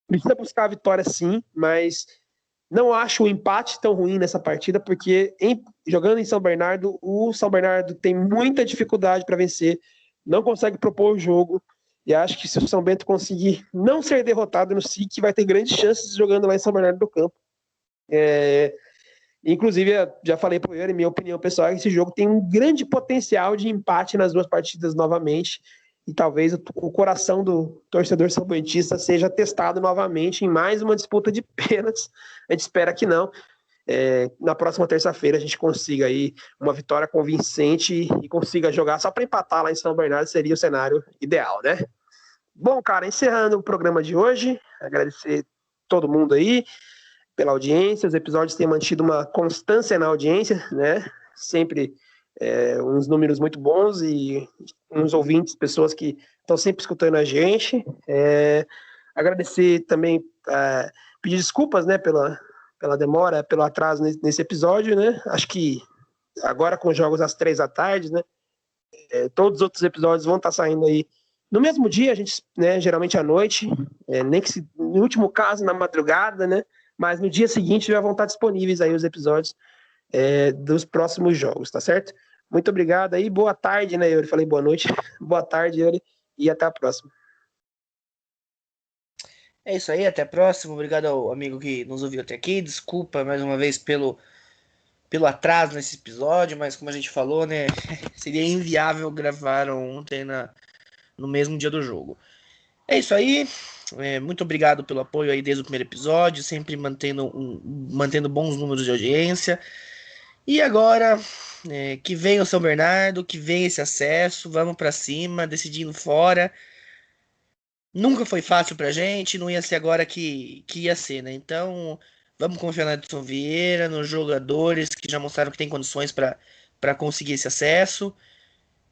precisa buscar a vitória sim, mas não acho o empate tão ruim nessa partida, porque jogando em São Bernardo, o São Bernardo tem muita dificuldade para vencer, não consegue propor o jogo, e acho que se o São Bento conseguir não ser derrotado no SIC, vai ter grandes chances jogando lá em São Bernardo do Campo. Inclusive, já falei para o Yuri, minha opinião pessoal, que esse jogo tem um grande potencial de empate nas duas partidas novamente, e talvez o coração do torcedor são-bentista seja testado novamente em mais uma disputa de pênaltis. A gente espera que não. Na próxima terça-feira a gente consiga aí uma vitória convincente e consiga jogar só para empatar lá em São Bernardo, seria o cenário ideal, né? Bom, cara, encerrando o programa de hoje, agradecer todo mundo aí pela audiência. Os episódios têm mantido uma constância na audiência, né? Sempre uns números muito bons e uns ouvintes, pessoas que estão sempre escutando a gente. Agradecer também, pedir desculpas, né, pela demora, pelo atraso nesse episódio, né? Acho que agora com jogos às 15h, né? Todos os outros episódios vão estar saindo aí no mesmo dia, a gente, né, geralmente à noite, nem que no último caso na madrugada, né? Mas no dia seguinte já vão estar disponíveis aí os episódios dos próximos jogos, tá certo? Muito obrigado aí, boa tarde, né, Yuri? Falei boa noite. Boa tarde, Yuri, e até a próxima. É isso aí, até a próxima. Obrigado ao amigo que nos ouviu até aqui. Desculpa mais uma vez pelo atraso nesse episódio, mas como a gente falou, né, seria inviável gravar ontem no mesmo dia do jogo. É isso aí. Muito obrigado pelo apoio aí desde o primeiro episódio, sempre mantendo bons números de audiência. E agora, que vem o São Bernardo, que vem esse acesso, vamos pra cima, decidindo fora. Nunca foi fácil pra gente, não ia ser agora que ia ser, né? Então, vamos confiar na Edson Vieira, nos jogadores que já mostraram que tem condições para conseguir esse acesso.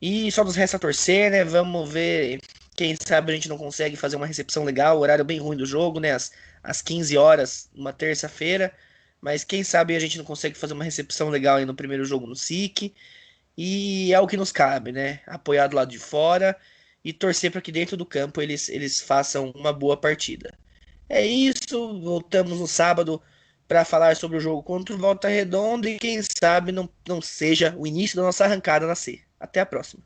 E só nos resta torcer, né? Vamos ver, quem sabe a gente não consegue fazer uma recepção legal, horário bem ruim do jogo, né? Às 15 horas, uma terça-feira. Mas quem sabe a gente não consegue fazer uma recepção legal aí no primeiro jogo no SIC. E é o que nos cabe, né? Apoiar do lado de fora e torcer para que dentro do campo eles façam uma boa partida. É isso, voltamos no sábado para falar sobre o jogo contra o Volta Redonda e quem sabe não seja o início da nossa arrancada na C. Até a próxima.